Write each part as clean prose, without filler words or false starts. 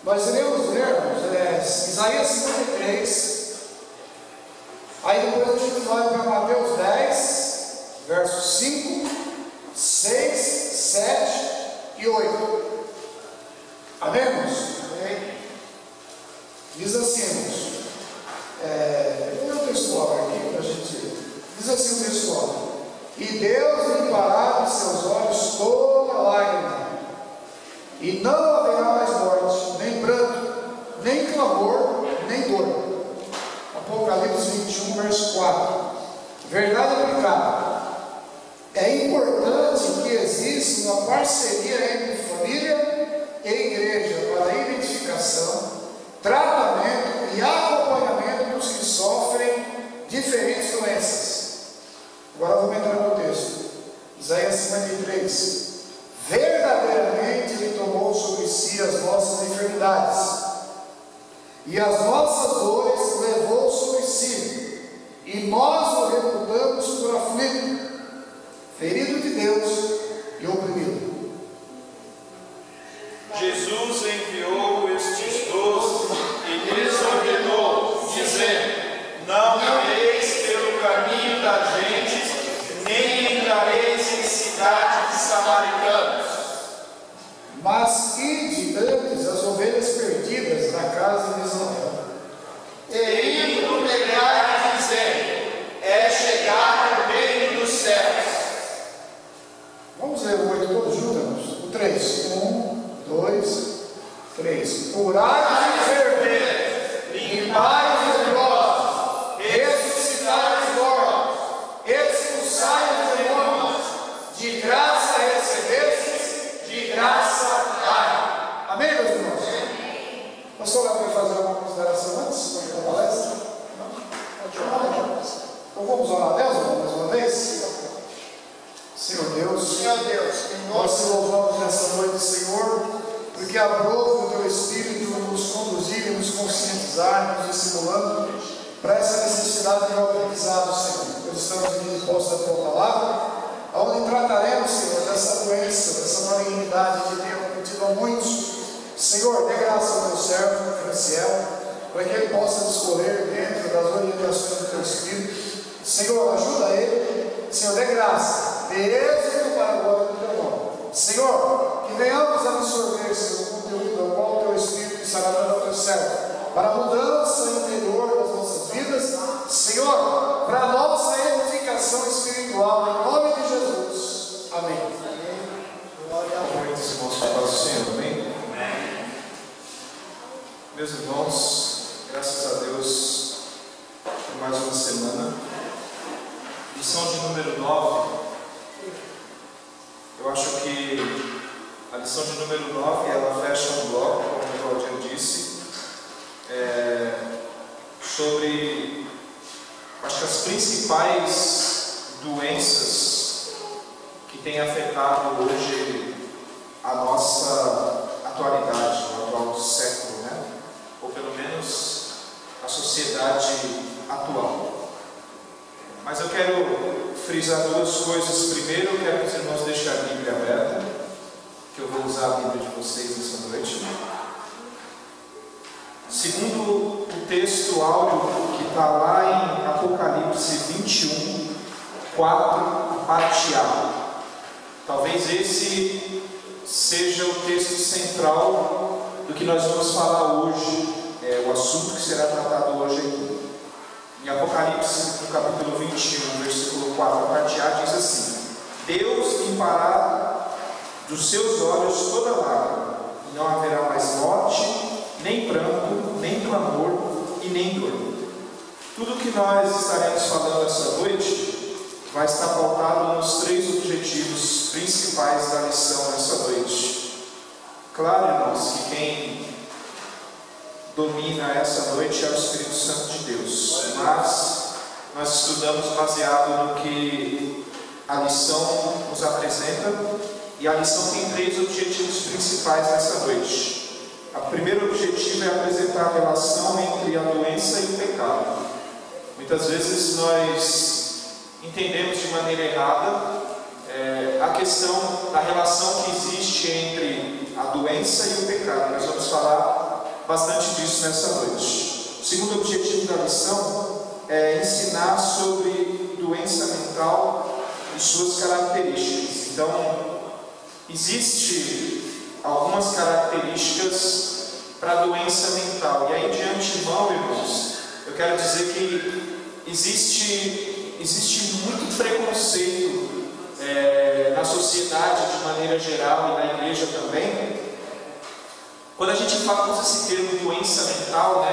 Nós iremos ler Isaías 53, aí depois a gente vai para Mateus 10, versos 5, 6, 7 e 8. Amém, irmãos? Amém. Diz assim, irmãos, vou ler o textual aqui para a gente. Diz assim o textual: e Deus limpará dos seus olhos toda lágrima, e não haverá mais morte, nem pranto, nem clamor, nem dor. Apocalipse 21, verso 4. Verdade aplicada. É importante que exista uma parceria entre família e igreja para a identificação, tratamento e acompanhamento dos que sofrem diferentes doenças. Agora vamos entrar no texto. Isaías 53. Verdadeiramente Ele tomou sobre si as nossas enfermidades, e as nossas dores levou sobre si, e nós o reputamos por aflito, ferido de Deus e oprimido. Jesus enviou estes 12 e lhes ordenou, dizendo: não ireis pelo caminho das gentes, nem entrareis em cidade de samaritanos, mas ide antes as ovelhas perdidas da casa de Israel. e indo pregai, dizendo: é chegar o reino dos céus. Vamos ler o 8 todos juntos? O 3. 1, 2, 3. Curai os enfermos, limpai os leprosos, ressuscitai os mortos, expulsai os demônios. De graça recebestes, de graça dai. Amém, meus irmãos? Pastor, vai fazer alguma consideração antes da palestra? Então vamos orar a Deus, irmão, mais uma vez? Senhor Deus, nós te louvamos nessa noite, Senhor, porque aprove o Teu Espírito nos conduzir e nos conscientizar, nos estimulando para essa necessidade de aprendizado, Senhor. Nós estamos aqui posta da Tua palavra, onde trataremos, Senhor, dessa doença, dessa malignidade que tem acometido a muitos. Senhor, dê graça ao Teu servo, Franciel, para que ele possa escolher dentro das orientações do Teu Espírito. Senhor, ajuda ele. Senhor, dê graça, dê êxito para a glória do Teu nome. Senhor, que venhamos absorver, Senhor, o conteúdo ao qual o Teu Espírito estará dando ao Teu servo, para a mudança interior das nossas vidas, Senhor, para a nossa edificação espiritual, em nome de Jesus. Amém. Glória a Deus, irmãos, para o Senhor, amém? Meus irmãos, graças a Deus por mais uma semana. Lição de número 9. Eu acho que a lição de número 9 ela fecha um bloco, como o Claudinho disse, sobre, acho que as principais doenças que têm afetado hoje a nossa atualidade, o atual século, né? Ou pelo menos a sociedade atual. Mas eu quero frisar duas coisas. Primeiro, eu quero que os irmãos deixem a Bíblia aberta, que eu vou usar a Bíblia de vocês nessa noite. Segundo, o texto áureo que está lá em Apocalipse 21, 4, parte A. Talvez esse seja o texto central do que nós vamos falar hoje, o assunto que será tratado hoje aqui. Em Apocalipse, no capítulo 21, versículo 4, a parte A, diz assim: Deus limpará dos seus olhos toda lágrima, e não haverá mais morte, nem pranto, nem clamor e nem dor. Tudo que nós estaremos falando essa noite vai estar pautado nos três objetivos principais da lição nessa noite. Claro, irmãos, que quem domina essa noite é o Espírito Santo de Deus, mas nós estudamos baseado no que a lição nos apresenta, e a lição tem três objetivos principais nessa noite. O primeiro objetivo é apresentar a relação entre a doença e o pecado. Muitas vezes nós entendemos de maneira errada a questão da relação que existe entre a doença e o pecado. Nós vamos falar bastante disso nessa noite. O segundo objetivo da lição é ensinar sobre doença mental e suas características. Então, existe algumas características para a doença mental. E aí, de antemão, irmãos, eu quero dizer que existe muito preconceito na sociedade de maneira geral e na igreja também. Quando a gente usa esse termo doença mental,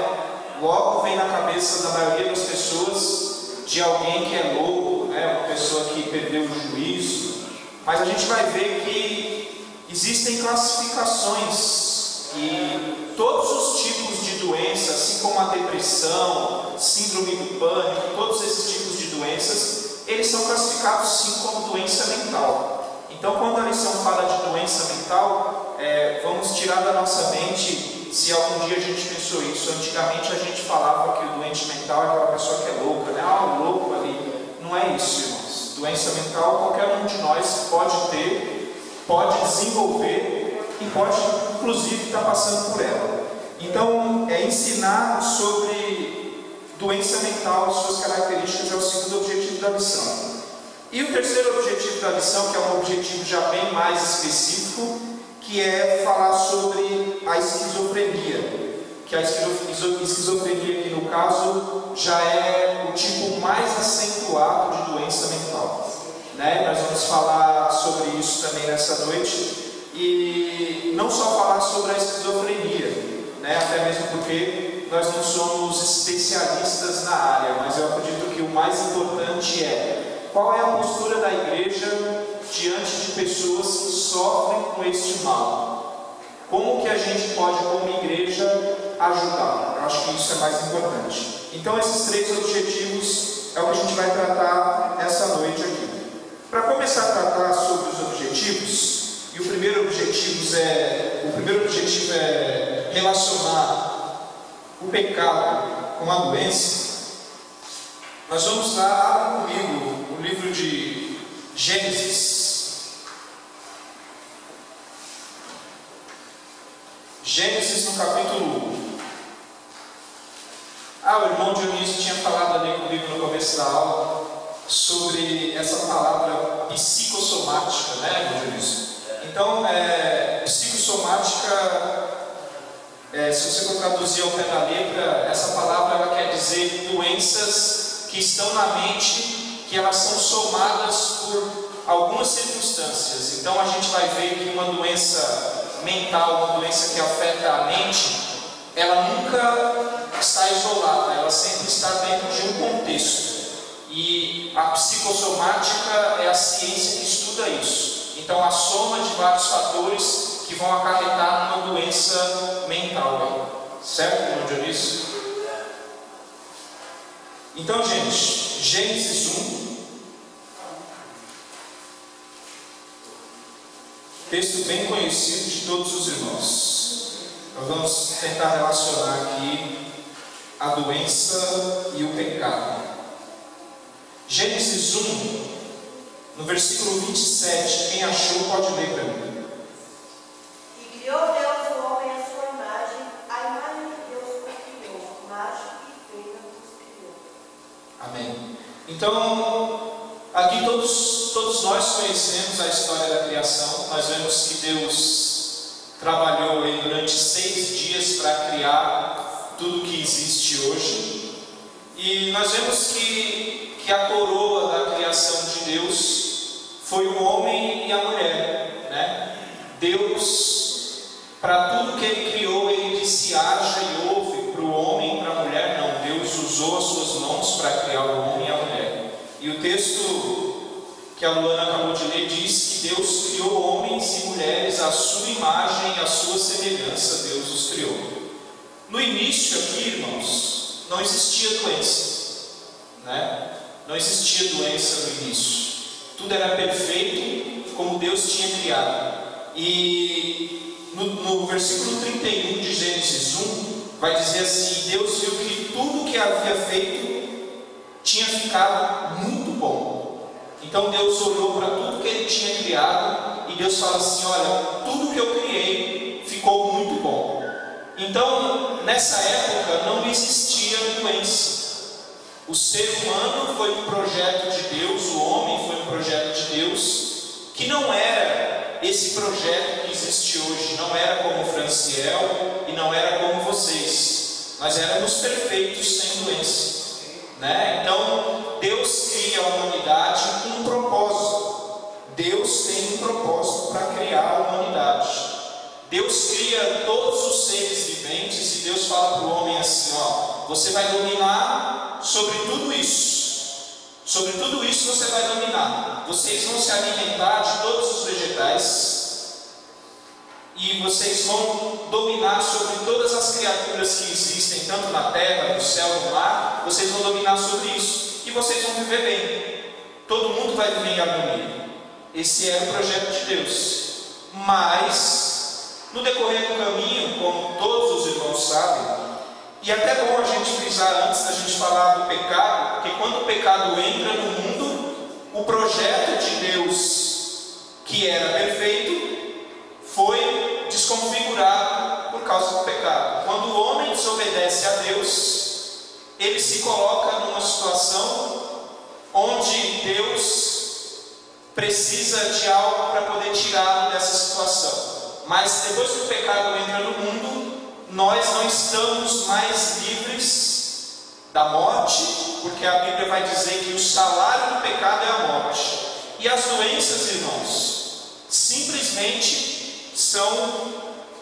logo vem na cabeça da maioria das pessoas de alguém que é louco, uma pessoa que perdeu o juízo. Mas a gente vai ver que existem classificações e todos os tipos de doenças, assim como a depressão, síndrome do pânico, todos esses tipos de doenças, eles são classificados sim como doença mental. Então, quando a lição fala de doença mental, vamos tirar da nossa mente se algum dia a gente pensou isso. Antigamente a gente falava que o doente mental é aquela pessoa que é louca, o louco ali. Não é isso, irmãos. Doença mental qualquer um de nós pode ter, pode desenvolver e pode, inclusive, estar passando por ela. Então, ensinar sobre doença mental e suas características é o segundo objetivo da lição. E o terceiro objetivo da lição, que é um objetivo já bem mais específico, que é falar sobre a esquizofrenia. Que a esquizofrenia aqui no caso já é o tipo mais acentuado de doença mental. Nós vamos falar sobre isso também nessa noite. E não só falar sobre a esquizofrenia, até mesmo porque nós não somos especialistas na área, mas eu acredito que o mais importante é qual é a postura da igreja diante de pessoas que sofrem com este mal. Como que a gente pode, como igreja, ajudar? Eu acho que isso é mais importante. Então, esses três objetivos é o que a gente vai tratar essa noite aqui. Para começar a tratar sobre os objetivos, e o primeiro objetivo é relacionar o pecado com a doença. Nós vamos lá, abra comigo o livro de Gênesis. Gênesis no capítulo 1. O irmão Dionísio tinha falado ali comigo no começo da aula sobre essa palavra psicossomática, irmão Dionísio? Então, psicossomática, se você for traduzir ao pé da letra, essa palavra ela quer dizer doenças que estão na mente, que elas são somadas por algumas circunstâncias. Então, a gente vai ver que uma doença mental, uma doença que afeta a mente, ela nunca está isolada, ela sempre está dentro de um contexto. E a psicossomática é a ciência que estuda isso. Então, a soma de vários fatores que vão acarretar numa doença mental. Certo, irmão Dionísio? Então, gente, Gênesis 1. Texto bem conhecido de todos os irmãos. Nós vamos tentar relacionar aqui a doença e o pecado. Gênesis 1, no versículo 27, quem achou pode ler para mim. E criou Deus o homem à sua imagem, a imagem de Deus o criou, macho e fêmea os criou. Amém. Então, aqui todos nós conhecemos a história da criação. Nós vemos que Deus trabalhou aí durante 6 dias para criar tudo que existe hoje. E nós vemos que a coroa da criação de Deus foi o homem e a mulher, Deus, para tudo que Ele criou, Ele disse haja e houve. Para o homem e para a mulher não. Deus usou as suas mãos para criar o homem e a mulher. E o texto que a Luana acabou de ler diz que Deus criou homens e mulheres à sua imagem e à sua semelhança. Deus os criou. No início aqui, irmãos, não existia doença, Não existia doença no início. Tudo era perfeito como Deus tinha criado. E no versículo 31 de Gênesis 1 vai dizer assim: Deus viu que tudo que havia feito tinha ficado muito bom. Então Deus olhou para tudo que Ele tinha criado e Deus fala assim: olha, tudo que eu criei ficou muito bom. Então, nessa época não existia doença. O ser humano foi um projeto de Deus, o homem foi um projeto de Deus, que não era esse projeto que existe hoje, não era como o Franciel e não era como vocês. Nós éramos perfeitos sem doença, né? Então, Deus cria a humanidade com um propósito. Deus tem um propósito para criar a humanidade. Deus cria todos os seres viventes e Deus fala para o homem assim, ó, você vai dominar sobre tudo isso. Sobre tudo isso você vai dominar. Vocês vão se alimentar de todos os vegetais e vocês vão dominar sobre todas as criaturas que existem, tanto na terra, no céu, no mar. Vocês vão dominar sobre isso e vocês vão viver bem. Todo mundo vai viver em harmonia. Esse era o projeto de Deus. Mas no decorrer do caminho, como todos os irmãos sabem, e até bom a gente frisar antes da gente falar do pecado, porque quando o pecado entra no mundo, o projeto de Deus, que era perfeito, foi desconfigurado por causa do pecado. Quando o homem desobedece a Deus, ele se coloca numa situação onde Deus precisa de algo para poder tirá-lo dessa situação. Mas depois que o pecado entra no mundo, nós não estamos mais livres da morte, porque a Bíblia vai dizer que o salário do pecado é a morte. E as doenças, irmãos, simplesmente são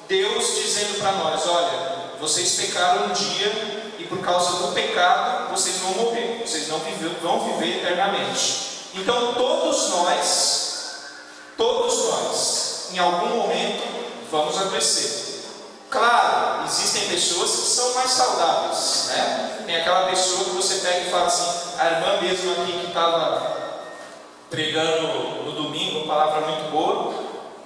Deus dizendo para nós, olha, vocês pecaram um dia e por causa do pecado vocês vão morrer, vocês não vão viver eternamente. Então todos nós, em algum momento, vamos adoecer. Claro, existem pessoas que são mais saudáveis, né? Tem aquela pessoa que você pega e fala assim, a irmã mesmo aqui que estava pregando no domingo, uma palavra muito boa,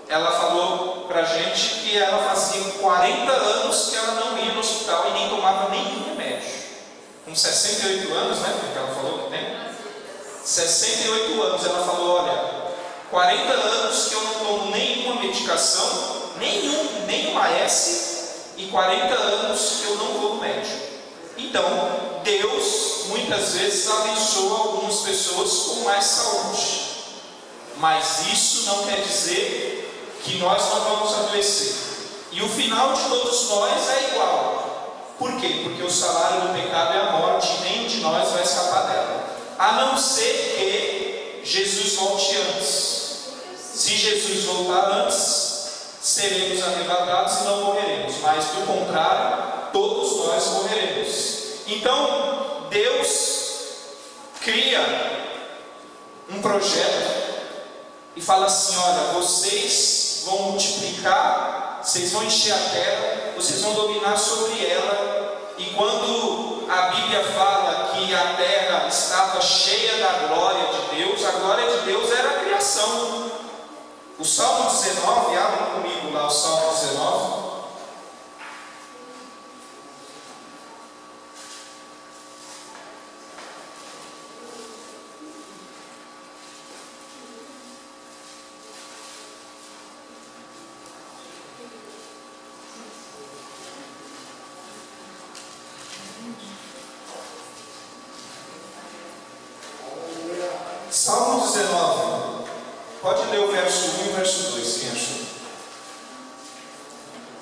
ela falou pra gente que ela fazia 40 anos que ela não ia no hospital e nem tomava nenhum remédio. Com 68 anos, né? Porque ela falou que tem 68 anos, ela falou, olha, 40 anos que eu não tomo nenhuma medicação, nenhuma S, e 40 anos que eu não vou no médico. Então, Deus muitas vezes abençoa algumas pessoas com mais saúde, mas isso não quer dizer que nós não vamos adoecer. E o final de todos nós é igual. Por quê? Porque o salário do pecado é a morte e nenhum de nós vai escapar dela, a não ser que Jesus volte antes. Se Jesus voltar antes, seremos arrebatados e não morreremos, mas do contrário, todos nós morreremos. Então, Deus cria um projeto e fala assim, olha, vocês vão multiplicar, vocês vão encher a terra, vocês vão dominar sobre ela. E quando a Bíblia fala que a terra estava cheia da glória de Deus, a glória de Deus era a criação. O Salmo 19, abre comigo lá o Salmo 19. Salmo 19. Pode ler o verso 1 e o verso 2, quem achou?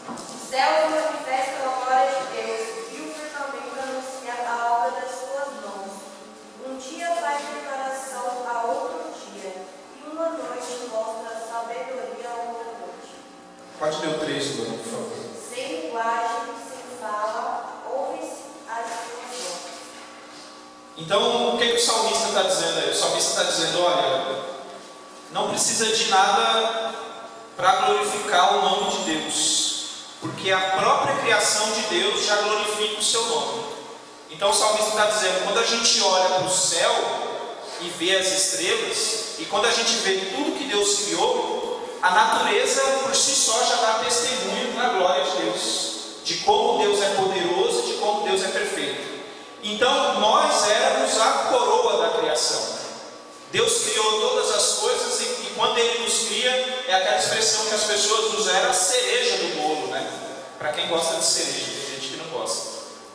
O céu manifesta a glória de Deus, e o firmamento anuncia a obra das suas mãos. Um dia faz declaração a outro dia, e uma noite mostra a sabedoria a outra noite. Pode ler o 3, Luana, por favor. Sem linguagem, sem fala, ouve-se as suas vozes. Então, o que o salmista está dizendo aí? O salmista está dizendo, olha, não precisa de nada para glorificar o nome de Deus, porque a própria criação de Deus já glorifica o seu nome. Então o salmista está dizendo, quando a gente olha para o céu e vê as estrelas, e quando a gente vê tudo que Deus criou, a natureza por si só já dá testemunho da glória de Deus, de como Deus é poderoso, de como Deus é perfeito. Então nós éramos a coroa da criação. Deus criou todas as coisas e quando Ele nos cria, é aquela expressão que as pessoas usam, era a cereja do bolo, né? Para quem gosta de cereja, tem gente que não gosta.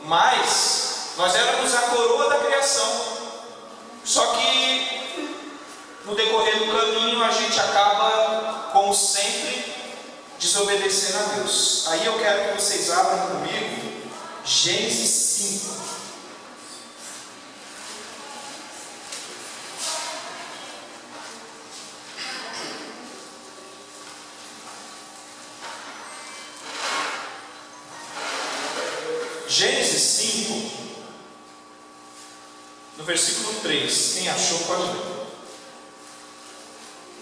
Mas nós éramos a coroa da criação. Só que no decorrer do caminho a gente acaba, como sempre, desobedecendo a Deus. Aí eu quero que vocês abram comigo Gênesis 5. Gênesis 5, no versículo 3. Quem achou pode ler.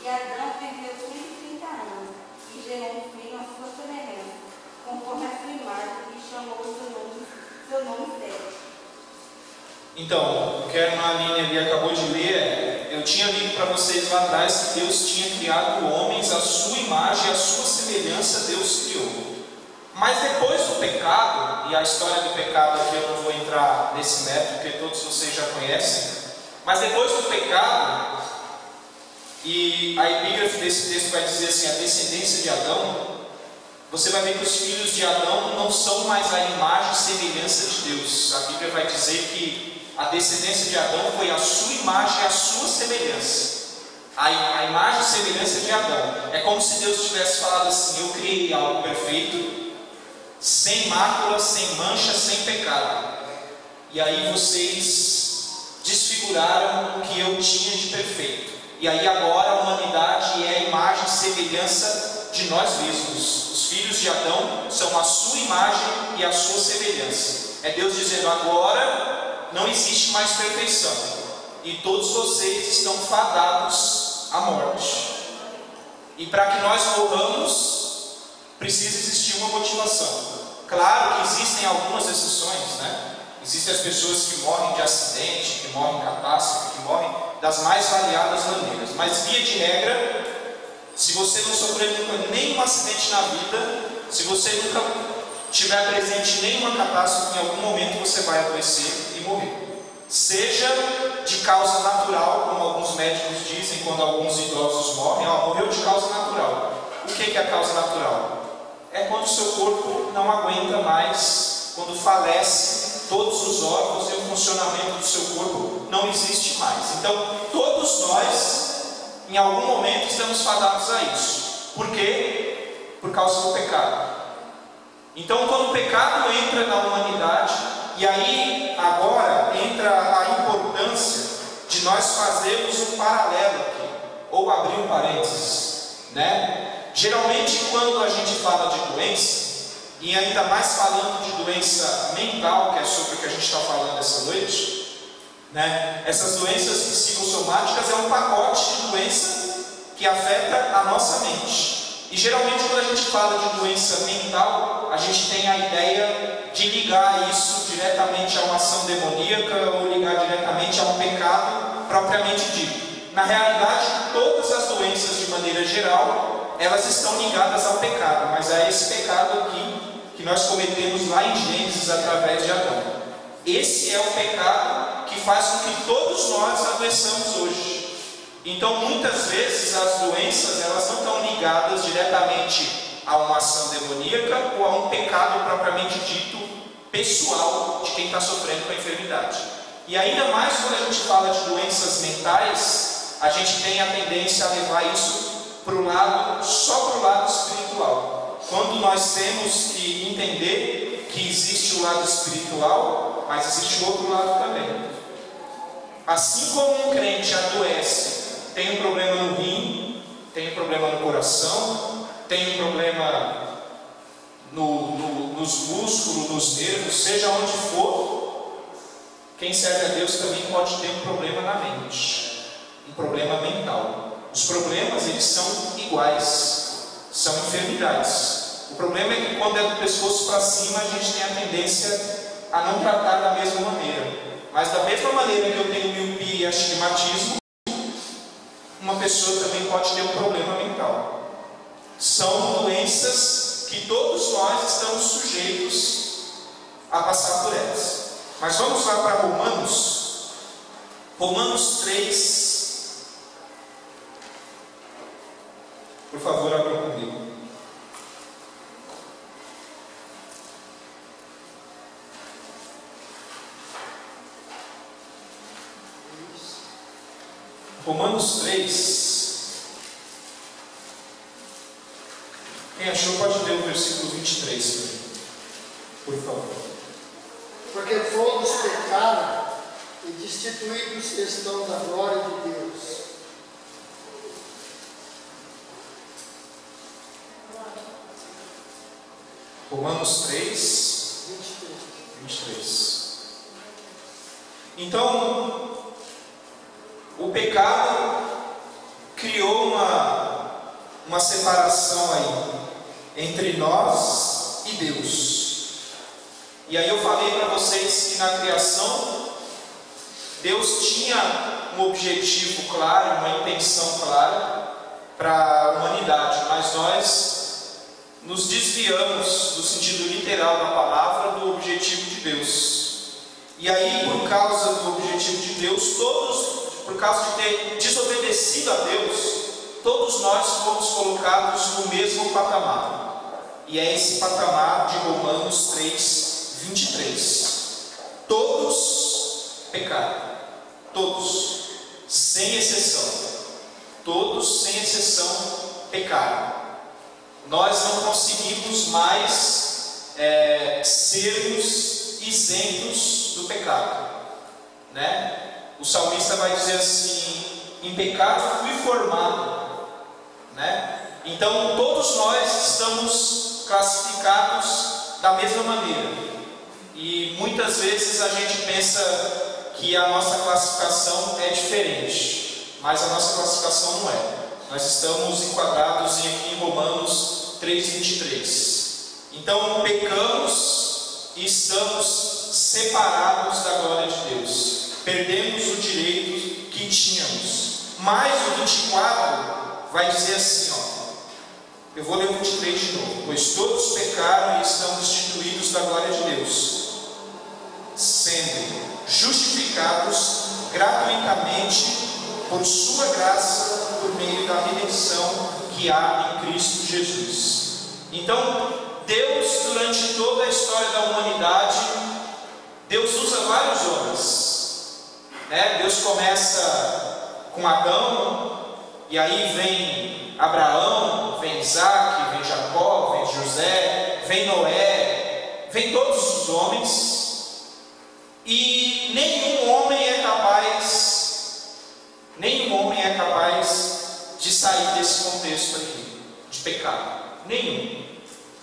E Adão viveu 130 anos, e gerou um filho à sua semelhança, conforme a sua imagem, e chamou seu nome Sete. Então, o que a irmã Aline ali acabou de ler, eu tinha lido para vocês lá atrás que Deus tinha criado homens à sua imagem, à sua semelhança, Deus criou. Mas depois do pecado, e a história do pecado aqui eu não vou entrar nesse método, porque todos vocês já conhecem, mas depois do pecado, e a epígrafe desse texto vai dizer assim, a descendência de Adão, você vai ver que os filhos de Adão não são mais a imagem e semelhança de Deus. A Bíblia vai dizer que a descendência de Adão foi a sua imagem e a sua semelhança. A imagem e semelhança de Adão. É como se Deus tivesse falado assim, eu criei algo perfeito, sem mácula, sem mancha, sem pecado. E aí vocês desfiguraram o que eu tinha de perfeito. E aí agora a humanidade é a imagem e semelhança de nós mesmos. Os filhos de Adão são a sua imagem e a sua semelhança. É Deus dizendo, agora não existe mais perfeição. E todos vocês estão fadados à morte. E para que nós morramos, precisa existir uma motivação. Claro que existem algumas exceções, né? Existem as pessoas que morrem de acidente, que morrem em catástrofe, que morrem das mais variadas maneiras. Mas via de regra, se você não sofrer nunca nenhum acidente na vida, se você nunca tiver presente em nenhuma catástrofe, em algum momento você vai adoecer e morrer. Seja de causa natural, como alguns médicos dizem quando alguns idosos morrem, morreu de causa natural. O que é a causa natural? É quando o seu corpo não aguenta mais, quando falece todos os órgãos e o funcionamento do seu corpo não existe mais. Então, todos nós, em algum momento, estamos fadados a isso. Por quê? Por causa do pecado. Então, quando o pecado entra na humanidade, e aí agora entra a importância de nós fazermos um paralelo aqui, ou abrir um parênteses, né? Geralmente, quando a gente fala de doença, e ainda mais falando de doença mental, que é sobre o que a gente está falando essa noite, né? Essas doenças psicossomáticas é um pacote de doença que afeta a nossa mente. E geralmente, quando a gente fala de doença mental, a gente tem a ideia de ligar isso diretamente a uma ação demoníaca ou ligar diretamente a um pecado propriamente dito. Na realidade, todas as doenças, de maneira geral, elas estão ligadas ao pecado, mas é esse pecado aqui que nós cometemos lá em Gênesis através de Adão. Esse é o pecado que faz com que todos nós adoeçamos hoje. Então, muitas vezes as doenças elas não estão ligadas diretamente a uma ação demoníaca ou a um pecado propriamente dito pessoal de quem está sofrendo com a enfermidade. E ainda mais quando a gente fala de doenças mentais, a gente tem a tendência a levar isso só para o lado espiritual. Quando nós temos que entender que existe o lado espiritual, mas existe o outro lado também. Assim como um crente adoece, tem um problema no rim, tem um problema no coração, tem um problema nos músculos, nos nervos, seja onde for, quem serve a Deus também pode ter um problema na mente, um problema mental. Os problemas, eles são iguais, são enfermidades. O problema é que quando é do pescoço para cima, a gente tem a tendência a não tratar da mesma maneira. Mas da mesma maneira que eu tenho miopia e astigmatismo, uma pessoa também pode ter um problema mental. São doenças que todos nós estamos sujeitos a passar por elas. Mas vamos lá para Romanos 3. Por favor, abra comigo. Romanos 3. Quem achou pode ler o versículo 23, por favor. Porque todos pecaram e destituídos estão da glória de Deus. Romanos 3, 23. Então, o pecado criou uma separação aí entre nós e Deus. E aí eu falei para vocês que na criação Deus tinha um objetivo claro, uma intenção clara para a humanidade, mas nós nos desviamos do sentido literal da palavra do objetivo de Deus. E aí, por causa do objetivo de Deus, por causa de ter desobedecido a Deus, todos nós fomos colocados no mesmo patamar. E é esse patamar de Romanos 3, 23. Todos pecaram. Todos, sem exceção. Todos, sem exceção, pecaram. Nós não conseguimos mais sermos isentos do pecado, né? O salmista vai dizer assim: em pecado fui formado, né? Então todos nós estamos classificados da mesma maneira, e muitas vezes a gente pensa que a nossa classificação é diferente, mas a nossa classificação não é. Nós estamos enquadrados aqui em Romanos 3:23. Então pecamos e estamos separados da glória de Deus. Perdemos o direito que tínhamos. Mas o 24 vai dizer assim, eu vou ler o 23 de novo. Pois todos pecaram e estão destituídos da glória de Deus, sendo justificados gratuitamente por sua graça, por meio da redenção que há em Cristo Jesus. Então, Deus, durante toda a história da humanidade, Deus usa vários homens, né? Deus começa com Adão, e aí vem Abraão, vem Isaac, vem Jacó, vem José, vem Noé, vem todos os homens, e nenhum homem é capaz de sair desse contexto aqui, de pecado. Nenhum.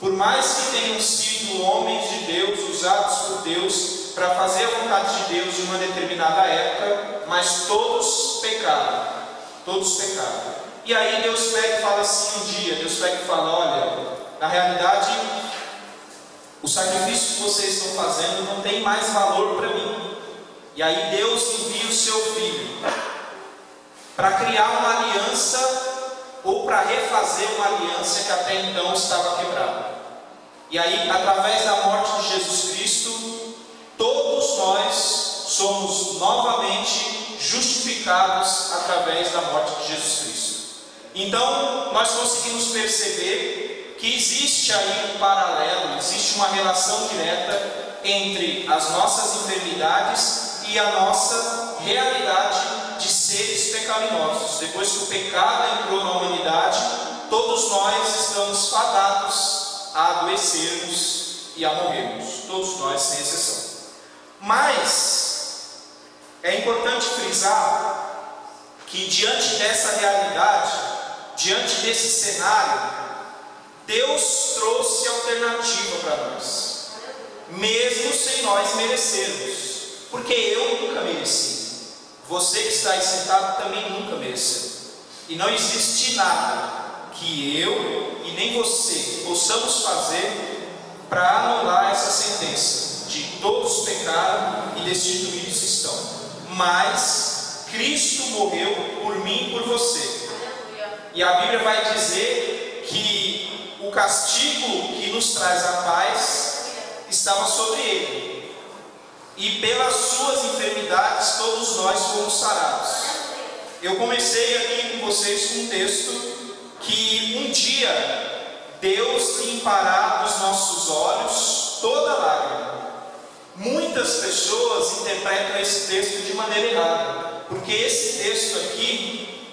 Por mais que tenham sido homens de Deus, usados por Deus para fazer a vontade de Deus em uma determinada época, mas todos pecaram. Todos pecaram. E aí Deus pega e fala assim um dia, Deus pega e fala: olha, na realidade, o sacrifício que vocês estão fazendo não tem mais valor para mim. E aí Deus envia o seu Filho para criar uma aliança, ou para refazer uma aliança que até então estava quebrada. E aí, através da morte de Jesus Cristo, todos nós somos novamente justificados através da morte de Jesus Cristo. Então, nós conseguimos perceber que existe aí um paralelo, existe uma relação direta entre as nossas enfermidades e a nossa realidade de seres pecaminosos. Depois que o pecado entrou na humanidade, todos nós estamos fadados a adoecermos e a morrermos. Todos nós, sem exceção. Mas é importante frisar que diante dessa realidade, diante desse cenário, Deus trouxe alternativa para nós, mesmo sem nós merecermos. Porque eu nunca mereci. Você que está aí sentado também nunca mereceu. E não existe nada que eu e nem você possamos fazer para anular essa sentença de todos pecaram e destituídos estão. Mas Cristo morreu por mim e por você. E a Bíblia vai dizer que o castigo que nos traz a paz estava sobre ele. E pelas suas enfermidades todos nós fomos sarados. Eu comecei aqui com vocês com um texto que um dia Deus limpará dos nossos olhos toda lágrima. Muitas pessoas interpretam esse texto de maneira errada. Porque esse texto aqui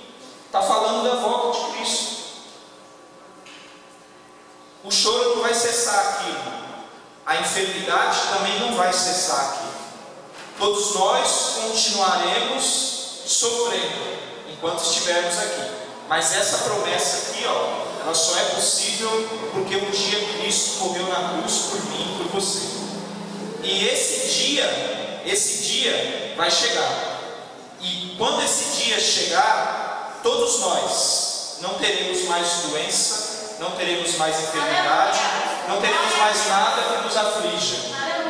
está falando da volta de Cristo. O choro não vai cessar aqui, a enfermidade também não vai cessar aqui. Todos nós continuaremos sofrendo enquanto estivermos aqui. Mas essa promessa aqui, ela só é possível porque um dia Cristo morreu na cruz por mim e por você. E esse dia vai chegar. E quando esse dia chegar, todos nós não teremos mais doença, não teremos mais enfermidade, não teremos mais nada que nos aflija.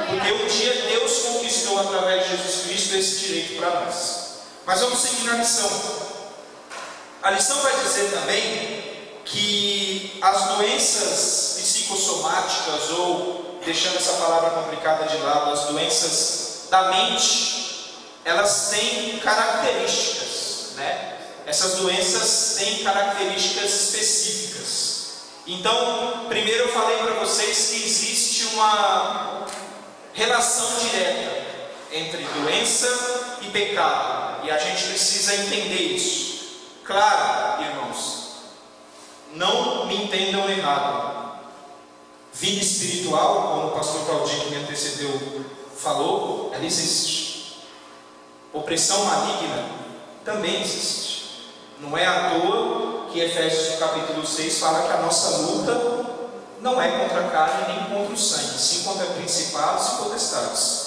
Porque um dia Deus conquistou através de Jesus Cristo esse direito para nós. Mas vamos seguir na lição. A lição vai dizer também que as doenças psicossomáticas, ou, deixando essa palavra complicada de lado, as doenças da mente, elas têm características, né? Essas doenças têm características específicas. Então, primeiro eu falei para vocês que existe uma relação direta entre doença e pecado, e a gente precisa entender isso. Claro, irmãos, não me entendam errado. Vida espiritual, como o pastor Claudinho que me antecedeu falou, ela existe. Opressão maligna também existe. Não é à toa que Efésios no capítulo 6 fala que a nossa luta não é contra a carne nem contra o sangue, sim contra principados e potestades.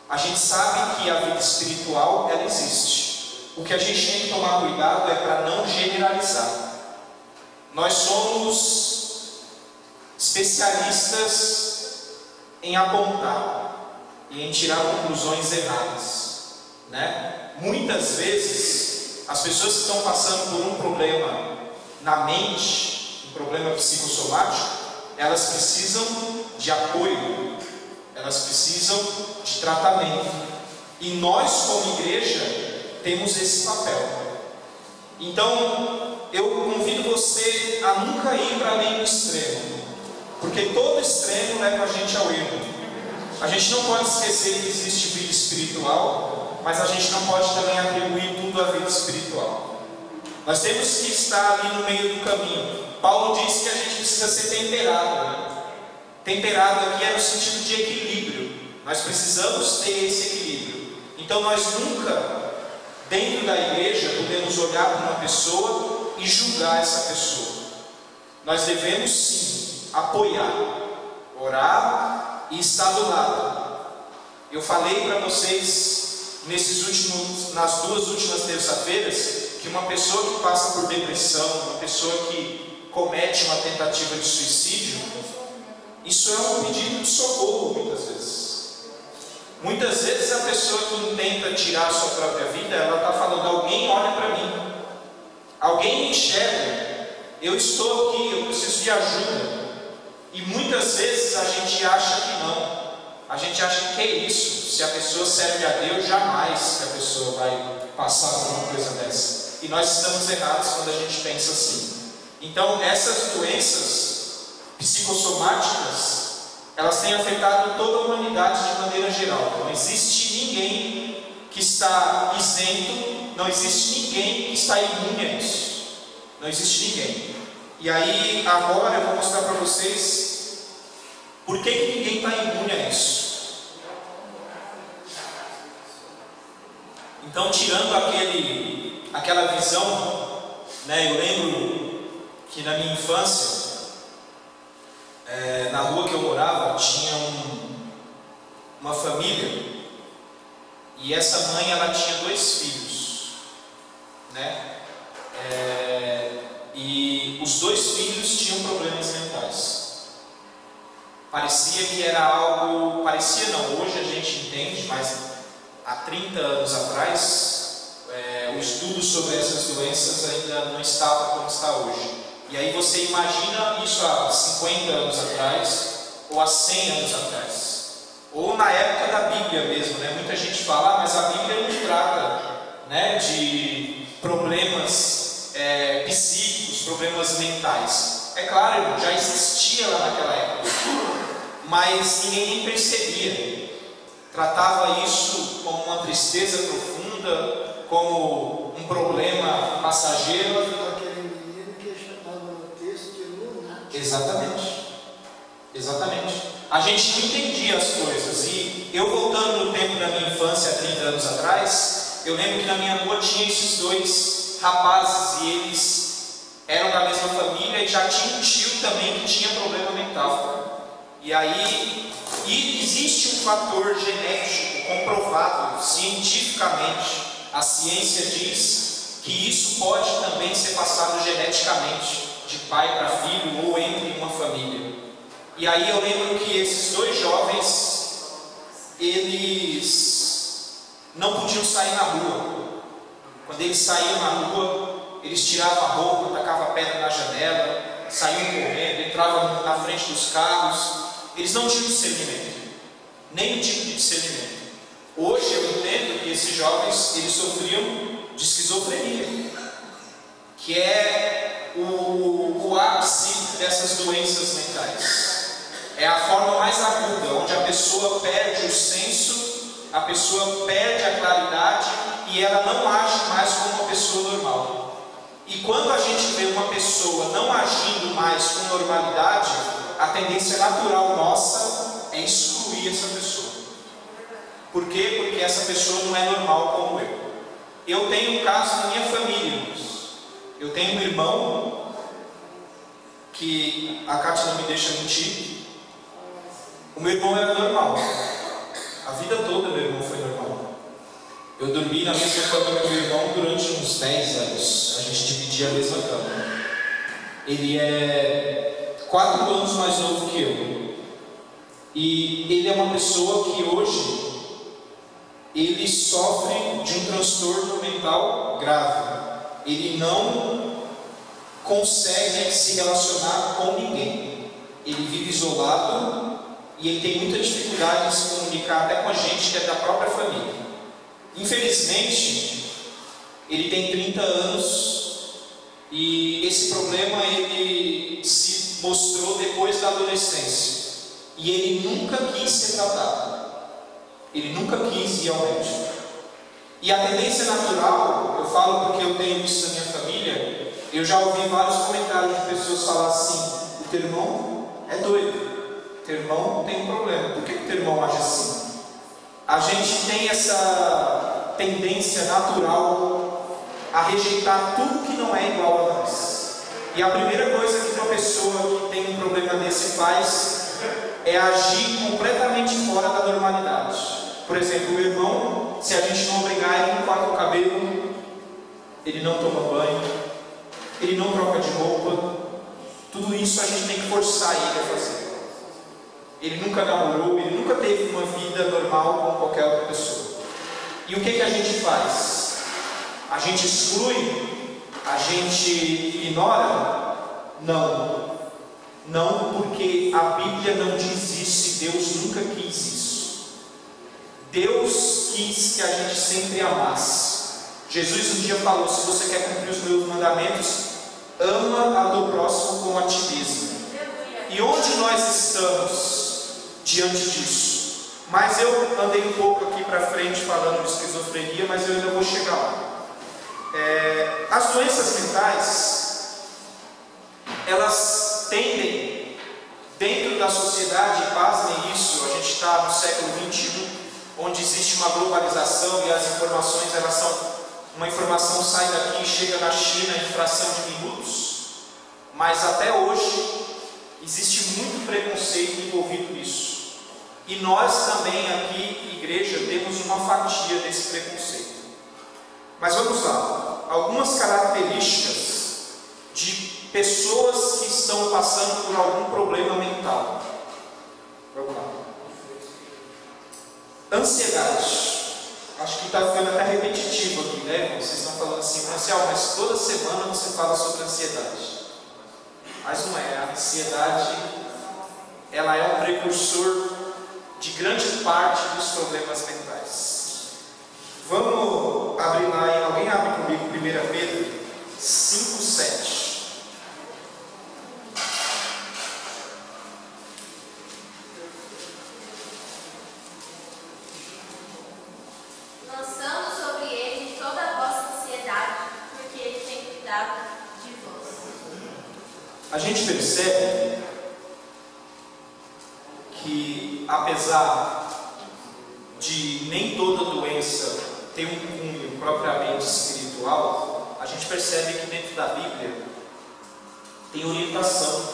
A gente sabe que a vida espiritual ela existe. O que a gente tem que tomar cuidado é para não generalizar. Nós somos especialistas em apontar e em tirar conclusões erradas, né? Muitas vezes as pessoas que estão passando por um problema na mente, um problema psicossomático, elas precisam de apoio, elas precisam de tratamento. E nós, como igreja, temos esse papel. Então, eu convido você a nunca ir para além do extremo, porque todo extremo leva a gente ao erro. A gente não pode esquecer que existe vida espiritual, mas a gente não pode também atribuir tudo à vida espiritual. Nós temos que estar ali no meio do caminho. Paulo disse que a gente precisa ser temperado, né? Temperado aqui é no sentido de equilíbrio. Nós precisamos ter esse equilíbrio. Então nós nunca, dentro da igreja, podemos olhar para uma pessoa e julgar essa pessoa. Nós devemos sim apoiar, orar e estar do lado. Eu falei para vocês nas duas últimas terça-feiras que uma pessoa que passa por depressão, uma pessoa que comete uma tentativa de suicídio, isso é um pedido de socorro muitas vezes. Muitas vezes a pessoa que tenta tirar a sua própria vida, ela está falando: alguém olha para mim, alguém me enxerga, eu estou aqui, eu preciso de ajuda. E muitas vezes a gente acha que não. A gente acha que é isso. Se a pessoa serve a Deus, jamais que a pessoa vai passar por uma coisa dessa. E nós estamos errados quando a gente pensa assim. Então, essas doenças psicossomáticas, elas têm afetado toda a humanidade de maneira geral. Não existe ninguém que está isento, não existe ninguém que está imune a isso. Não existe ninguém. E aí, agora eu vou mostrar para vocês por que ninguém está imune a isso. Então, tirando aquela visão, né, eu lembro que na minha infância, na rua que eu morava, tinha uma família, e essa mãe ela tinha 2 filhos, né? E os 2 filhos tinham problemas mentais. Parecia que era algo, parecia não, hoje a gente entende, mas há 30 anos atrás, o estudo sobre essas doenças ainda não estava como está hoje. E aí você imagina isso há 50 anos atrás, ou há 100 anos atrás, ou na época da Bíblia mesmo, né? Muita gente fala, mas a Bíblia não trata, né, de problemas psíquicos, problemas mentais. É claro, irmão, já existia lá naquela época, mas ninguém nem percebia. Tratava isso como uma tristeza profunda, como um problema passageiro. Aquele menino que chamava no texto de lunático. Exatamente. A gente não entendia as coisas. E eu, voltando no tempo da minha infância, há 30 anos atrás, eu lembro que na minha rua tinha esses dois rapazes, e eles eram da mesma família, e já tinha um tio também que tinha problema mental. E aí, existe um fator genético comprovado cientificamente. A ciência diz que isso pode também ser passado geneticamente, de pai para filho ou entre uma família. E aí eu lembro que esses dois jovens, eles não podiam sair na rua. Quando eles saíam na rua, eles tiravam a roupa, tacavam pedra na janela, saíam correndo, entravam na frente dos carros. Eles não tinham discernimento, nenhum tipo de discernimento. Hoje eu entendo que esses jovens, eles sofriam de esquizofrenia, que é o ápice dessas doenças mentais. É a forma mais aguda, onde a pessoa perde o senso, a pessoa perde a claridade e ela não age mais como uma pessoa normal. E quando a gente vê uma pessoa não agindo mais com normalidade, a tendência natural nossa é excluir essa pessoa. Por quê? Porque essa pessoa não é normal como eu. Eu tenho um caso na minha família, irmãos. Eu tenho um irmão que a Cátia não me deixa mentir. O meu irmão era normal. A vida toda meu irmão foi normal. Eu dormi na mesma cama que meu irmão durante uns 10 anos. A gente dividia a mesma cama. Ele é 4 anos mais novo que eu. E ele é uma pessoa que hoje ele sofre de um transtorno mental grave. Ele não consegue se relacionar com ninguém. Ele vive isolado e ele tem muita dificuldade em se comunicar até com a gente que é da própria família. Infelizmente, ele tem 30 anos e esse problema ele se mostrou depois da adolescência. E ele nunca quis ser tratado. Ele nunca quis ir ao médico. E a tendência natural, eu falo porque eu tenho isso na minha família, eu já ouvi vários comentários de pessoas falar assim: o teu irmão é doido, o teu irmão tem um problema, por que o teu irmão age assim? A gente tem essa tendência natural a rejeitar tudo que não é igual a nós. E a primeira coisa que uma pessoa que tem um problema desse faz é agir completamente fora da normalidade. Por exemplo, o irmão, se a gente não obrigar ele, não corta o cabelo, ele não toma banho, ele não troca de roupa. Tudo isso a gente tem que forçar ele a fazer. Ele nunca namorou, ele nunca teve uma vida normal como qualquer outra pessoa. E o que a gente faz? A gente exclui? A gente ignora? Não. Não, porque a Bíblia não diz isso e Deus nunca quis isso. Deus quis que a gente sempre amasse. Jesus um dia falou: se você quer cumprir os meus mandamentos, ama a do próximo como a ti mesmo. E onde nós estamos diante disso? Mas eu andei um pouco aqui para frente falando de esquizofrenia, mas eu ainda vou chegar lá. As doenças mentais, elas tendem, dentro da sociedade, pasmem isso, a gente está no século XXI, onde existe uma globalização e as informações, elas são, uma informação sai daqui e chega na China em fração de minutos, mas até hoje existe muito preconceito envolvido nisso. E nós também aqui, igreja, temos uma fatia desse preconceito. Mas vamos lá, algumas características de pessoas que estão passando por algum problema mental. Vamos lá. Ansiedade. Acho que está ficando até repetitivo aqui, né? Vocês estão falando assim, Franciel, mas toda semana você fala sobre ansiedade. Mas não é. A ansiedade, ela é um precursor de grande parte dos problemas mentais. Vamos abrir lá, alguém abre comigo 1 Pedro 5:7. Lançando sobre eles toda a A gente percebe que, apesar de nem toda doença ter um cunho propriamente espiritual, a gente percebe que dentro da Bíblia tem orientação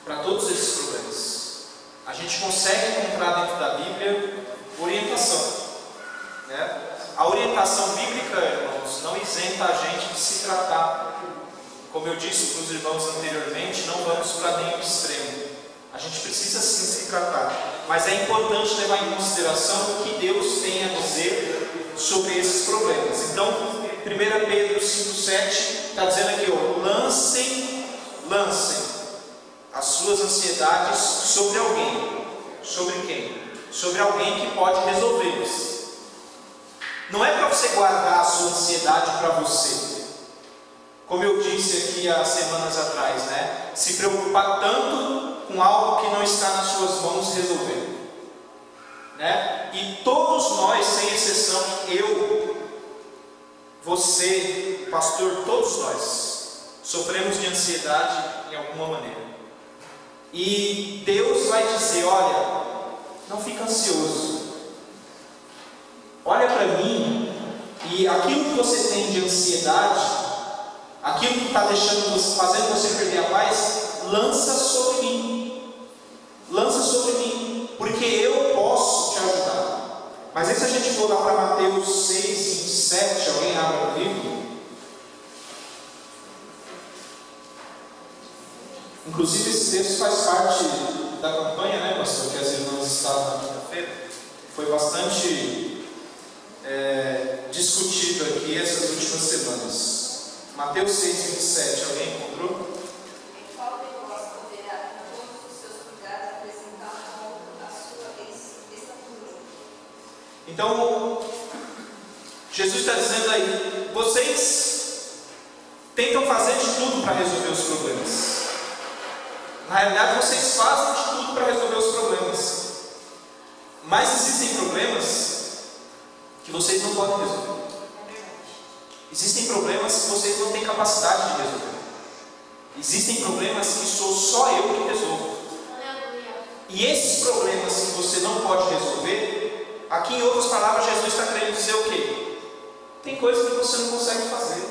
para todos esses problemas. A gente consegue encontrar dentro da Bíblia orientação, né? A orientação bíblica, irmãos, não isenta a gente de se tratar. Como eu disse para os irmãos anteriormente, não vamos para nenhum extremo. A gente precisa sim se tratar, mas é importante levar em consideração o que Deus tem a dizer sobre esses problemas. Então, 1 Pedro 5,7 está dizendo aqui, ó, lancem as suas ansiedades sobre alguém. Sobre quem? Sobre alguém que pode resolvê-las. Não é para você guardar a sua ansiedade para você. Como eu disse aqui há semanas atrás, né? Se preocupar tanto com algo que não está nas suas mãos resolver, né? E todos nós, sem exceção, eu, você, pastor, todos nós sofremos de ansiedade em alguma maneira. E Deus vai dizer, olha, não fica ansioso. Olha para mim, e aquilo que você tem de ansiedade, aquilo que está fazendo você perder a paz, lança sobre mim. Lança sobre mim, porque eu posso te ajudar. Mas aí, se a gente for lá para Mateus 6, 27, alguém abre o livro. Inclusive, esse texto faz parte da campanha, né, pastor, que as irmãs estavam na quinta-feira. Foi bastante discutido aqui essas últimas semanas. Mateus 6, 27, alguém encontrou? Qual de vós poderá, com todos os seus cuidados, apresentar um outro a sua estatura? Então, Jesus está dizendo aí, vocês tentam fazer de tudo para resolver os problemas. Na realidade, vocês fazem de tudo para resolver os problemas. Mas existem problemas que vocês não podem resolver. Existem problemas que vocês não têm capacidade de resolver. Existem problemas que sou só eu que resolvo. E esses problemas que você não pode resolver, aqui em outras palavras, Jesus está querendo dizer o quê? Tem coisa que você não consegue fazer.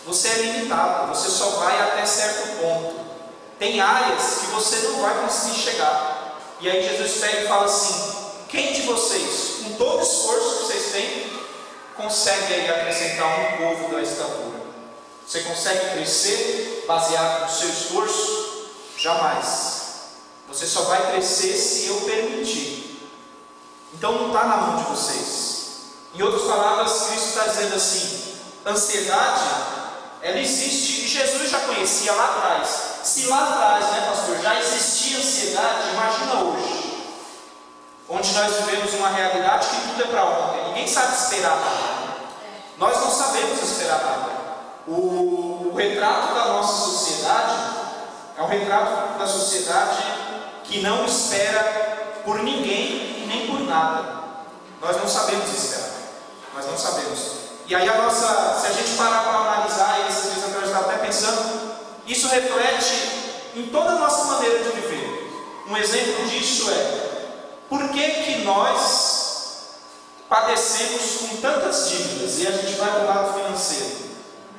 Você é limitado, você só vai até certo ponto. Tem áreas que você não vai conseguir chegar. E aí Jesus pega e fala assim, quem de vocês, com todo o esforço que vocês têm, consegue aí acrescentar um covo da estatura? Você consegue crescer baseado no seu esforço? Jamais. Você só vai crescer se eu permitir. Então não está na mão de vocês. Em outras palavras, Cristo está dizendo assim, ansiedade, ela existe, e Jesus já conhecia lá atrás. Se lá atrás, né, pastor, já existia ansiedade, imagina hoje, onde nós vivemos uma realidade que tudo é para ontem. Ninguém sabe esperar nada. Nós não sabemos esperar nada. O retrato da nossa sociedade é um retrato da sociedade que não espera por ninguém e nem por nada. Nós não sabemos esperar. Nós não sabemos. E aí se a gente parar para analisar, e esses dias atrás eu estava até pensando, isso reflete em toda a nossa maneira de viver. Um exemplo disso é, por que nós padecemos com tantas dívidas e a gente vai para o lado financeiro?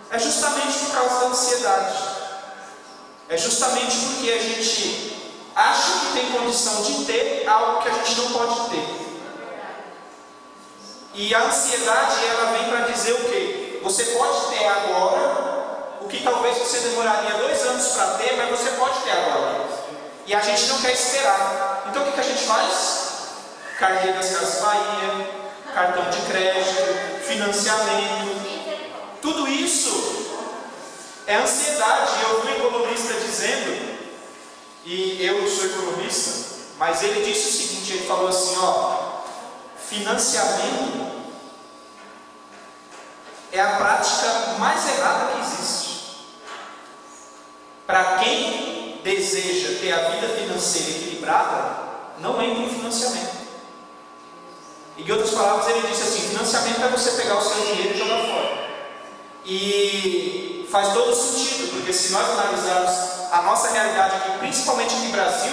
É justamente por causa da ansiedade. É justamente porque a gente acha que tem condição de ter algo que a gente não pode ter. E a ansiedade, ela vem para dizer o quê? Você pode ter agora o que talvez você demoraria 2 anos para ter, mas você pode ter agora. E a gente não quer esperar. Então o que a gente faz? Carnê das Casas Bahia, cartão de crédito, financiamento. Tudo isso é ansiedade. Eu vi um economista dizendo, e eu sou economista, mas ele disse o seguinte, ele falou assim, ó, financiamento é a prática mais errada que existe. Para quem deseja ter a vida financeira equilibrada, não entra em financiamento. E em outras palavras ele disse assim, financiamento é você pegar o seu dinheiro e jogar fora. E faz todo sentido, porque se nós analisarmos a nossa realidade aqui, principalmente aqui no Brasil,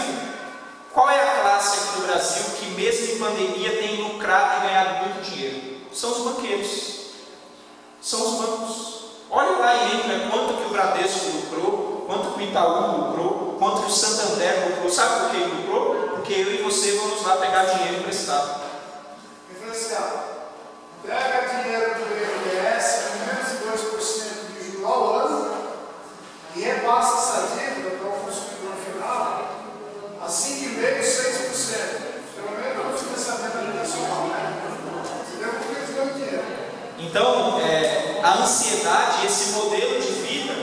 qual é a classe aqui no Brasil que mesmo em pandemia tem lucrado e ganhado muito dinheiro? São os banqueiros, são os bancos. Olha lá e entra quanto que o Bradesco lucrou, quanto que o Itaú lucrou, quanto que o Santander lucrou. Sabe por que ele lucrou? Porque eu e você vamos lá pegar dinheiro emprestado. Pega dinheiro do BNDES com menos de 2% de juros ao ano e repassa essa dívida para o consumidor final a 5,5%, 6%. Pelo menos o financiamento habitacional, né? Entendeu? Porque eles dão dinheiro. Então, a ansiedade, esse modelo de vida,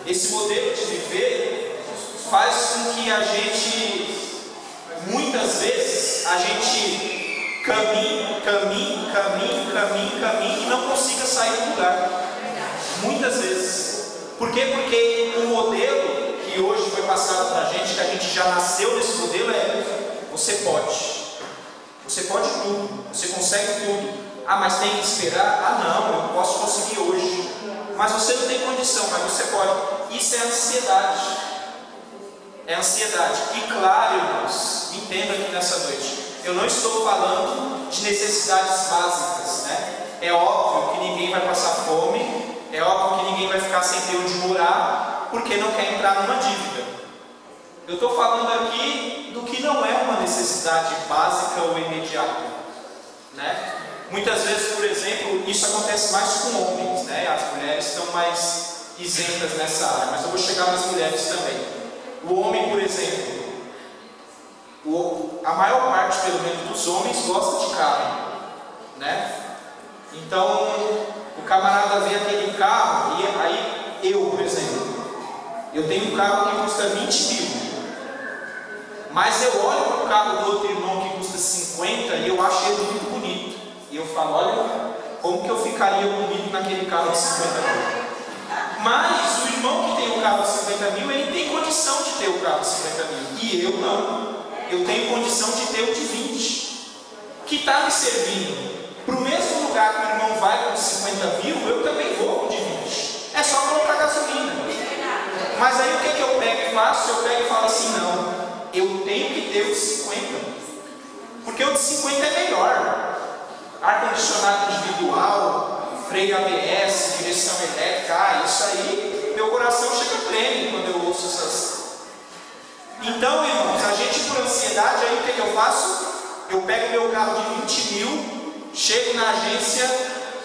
esse modelo de viver, faz com que a gente, muitas vezes, a gente caminhe e não consiga sair do lugar. Muitas vezes. Por quê? Porque o modelo que hoje foi passado para a gente, que a gente já nasceu nesse modelo, é: você pode. Você pode tudo. Você consegue tudo. Ah, mas tem que esperar? Ah, não, eu posso conseguir hoje. Mas você não tem condição, mas você pode. Isso é ansiedade. É ansiedade. E claro, irmãos, entenda aqui nessa noite, eu não estou falando de necessidades básicas, né? É óbvio que ninguém vai passar fome, é óbvio que ninguém vai ficar sem ter onde morar, porque não quer entrar numa dívida. Eu estou falando aqui do que não é uma necessidade básica ou imediata, né? Muitas vezes, por exemplo, isso acontece mais com homens, né? As mulheres estão mais isentas nessa área, mas eu vou chegar nas mulheres também. O homem, por exemplo, a maior parte, pelo menos, dos homens gosta de carro, né? Então, o camarada vê aquele carro, e aí eu, por exemplo, eu tenho um carro que custa 20 mil, mas eu olho para o carro do outro irmão que custa 50 e eu acho ele muito bonito. E eu falo: olha, como que eu ficaria bonito naquele carro de 50 mil? Mas o irmão que tem o carro de 50 mil, ele tem condição de ter o carro de 50 mil. E eu não. Eu tenho condição de ter o de 20. Que está me servindo. Para o mesmo lugar que o irmão vai com 50 mil, eu também vou com de 20. É só colocar gasolina. Mas aí o que eu pego e faço? Eu pego e falo assim: não, eu tenho que ter o de 50. Porque o de 50 é melhor. Ar-condicionado individual, freio ABS, direção elétrica, isso aí, meu coração chega a tremer quando eu ouço essas. Então, irmãos, a gente por ansiedade, aí o que eu faço? Eu pego meu carro de 20 mil, chego na agência,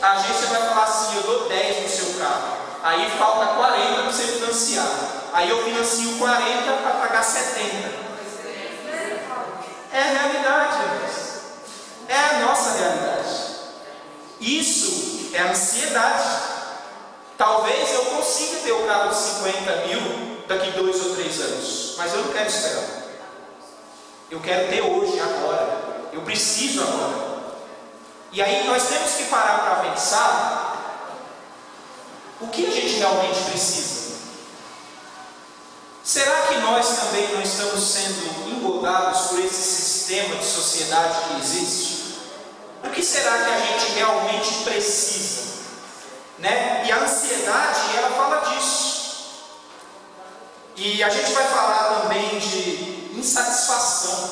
a agência vai falar assim: eu dou 10 no seu carro, aí falta 40 para você financiar, aí eu financio 40 para pagar 70. É a realidade, irmãos. É a nossa realidade. Isso é ansiedade. Talvez eu consiga ter o carro de 50 mil daqui 2 ou 3 anos, mas eu não quero esperar. Eu quero ter hoje, agora. Eu preciso agora. E aí nós temos que parar para pensar o que a gente realmente precisa. Será que nós também não estamos sendo engordados por esse sistema de sociedade que existe? O que será que a gente realmente precisa? Né? E a ansiedade, ela fala disso. E a gente vai falar também de insatisfação.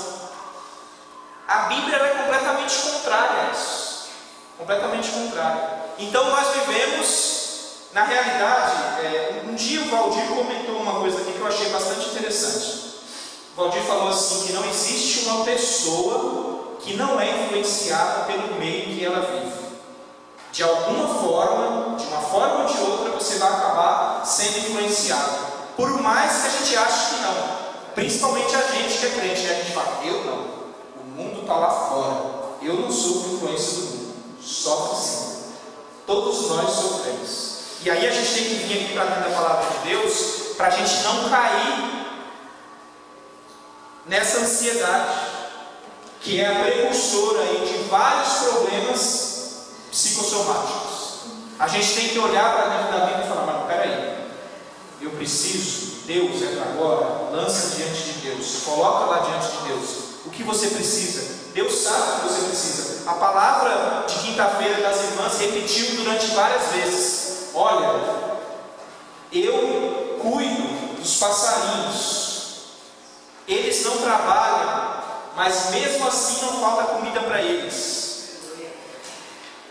A Bíblia é completamente contrária a isso. Completamente contrária. Então nós vivemos, na realidade, um dia o Valdir comentou uma coisa aqui que eu achei bastante interessante. O Valdir falou assim, que não existe uma pessoa que não é influenciada pelo meio que ela vive. De alguma forma, de uma forma ou de outra, você vai acabar sendo influenciado. Por mais que a gente ache que não. Principalmente a gente que é crente, né? A gente fala: eu não. O mundo está lá fora. Eu não sofro influência do mundo. Sofre sim. Todos nós sofremos. E aí a gente tem que vir aqui para dentro da palavra de Deus, para a gente não cair nessa ansiedade, que é a precursora aí de vários problemas psicossomáticos. A gente tem que olhar para dentro da Bíblia e falar: mas peraí, eu preciso, Deus entra agora, lança diante de Deus, coloca lá diante de Deus o que você precisa. Deus sabe o que você precisa. A palavra de quinta-feira das irmãs repetiu durante várias vezes: olha, Eu cuido dos passarinhos. Eles não trabalham, mas mesmo assim não falta comida para eles.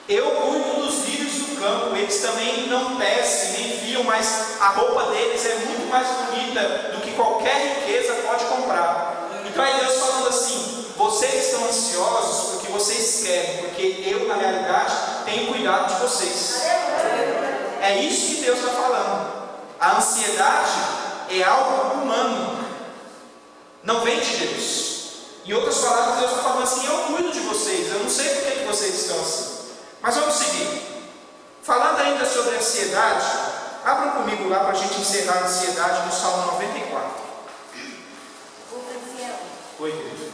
Eu cuido dos lírios do campo. Eles também não tecem, nem fiam, mas a roupa deles é muito mais bonita do que qualquer riqueza pode comprar. Então é Deus falando assim: vocês estão ansiosos porque vocês querem, porque eu, na realidade, tenho cuidado de vocês. É isso que Deus está falando. A ansiedade é algo humano, não vem de Deus. Em outras palavras, Deus está falando assim: eu cuido de vocês, eu não sei por que vocês estão assim. Mas vamos seguir. Falando ainda sobre ansiedade, abram comigo lá para a gente encerrar a ansiedade no Salmo 94. Oi, querido.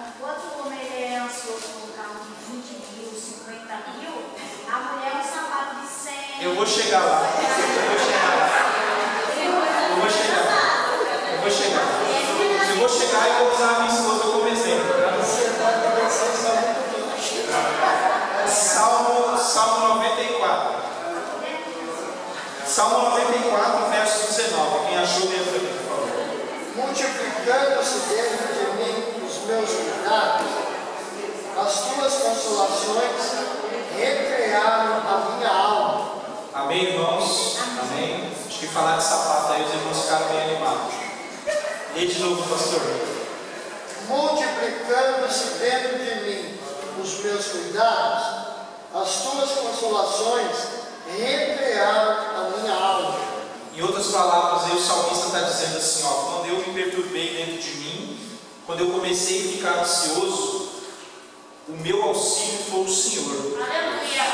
Enquanto o homem é ansioso por um carro de 20 mil, 50 mil, a mulher é um sapato de 100. Eu vou chegar lá. Eu vou chegar e vou usar a minha esposa como exemplo. Salmo 94. Salmo 94, verso 19. Quem achou, lê para mim, por favor. Multiplicando-se dentro de mim os meus cuidados, as tuas consolações recrearam a minha alma. Amém, irmãos? Amém. Acho que falar de sapato aí, os irmãos ficaram bem animados. Lê de novo, pastor. Multiplicando-se dentro de mim os meus cuidados, as tuas consolações recrearam a minha alma. Em outras palavras, aí o salmista está dizendo assim: ó, quando eu me perturbei dentro de mim, quando eu comecei a ficar ansioso, o meu auxílio foi o Senhor. Aleluia!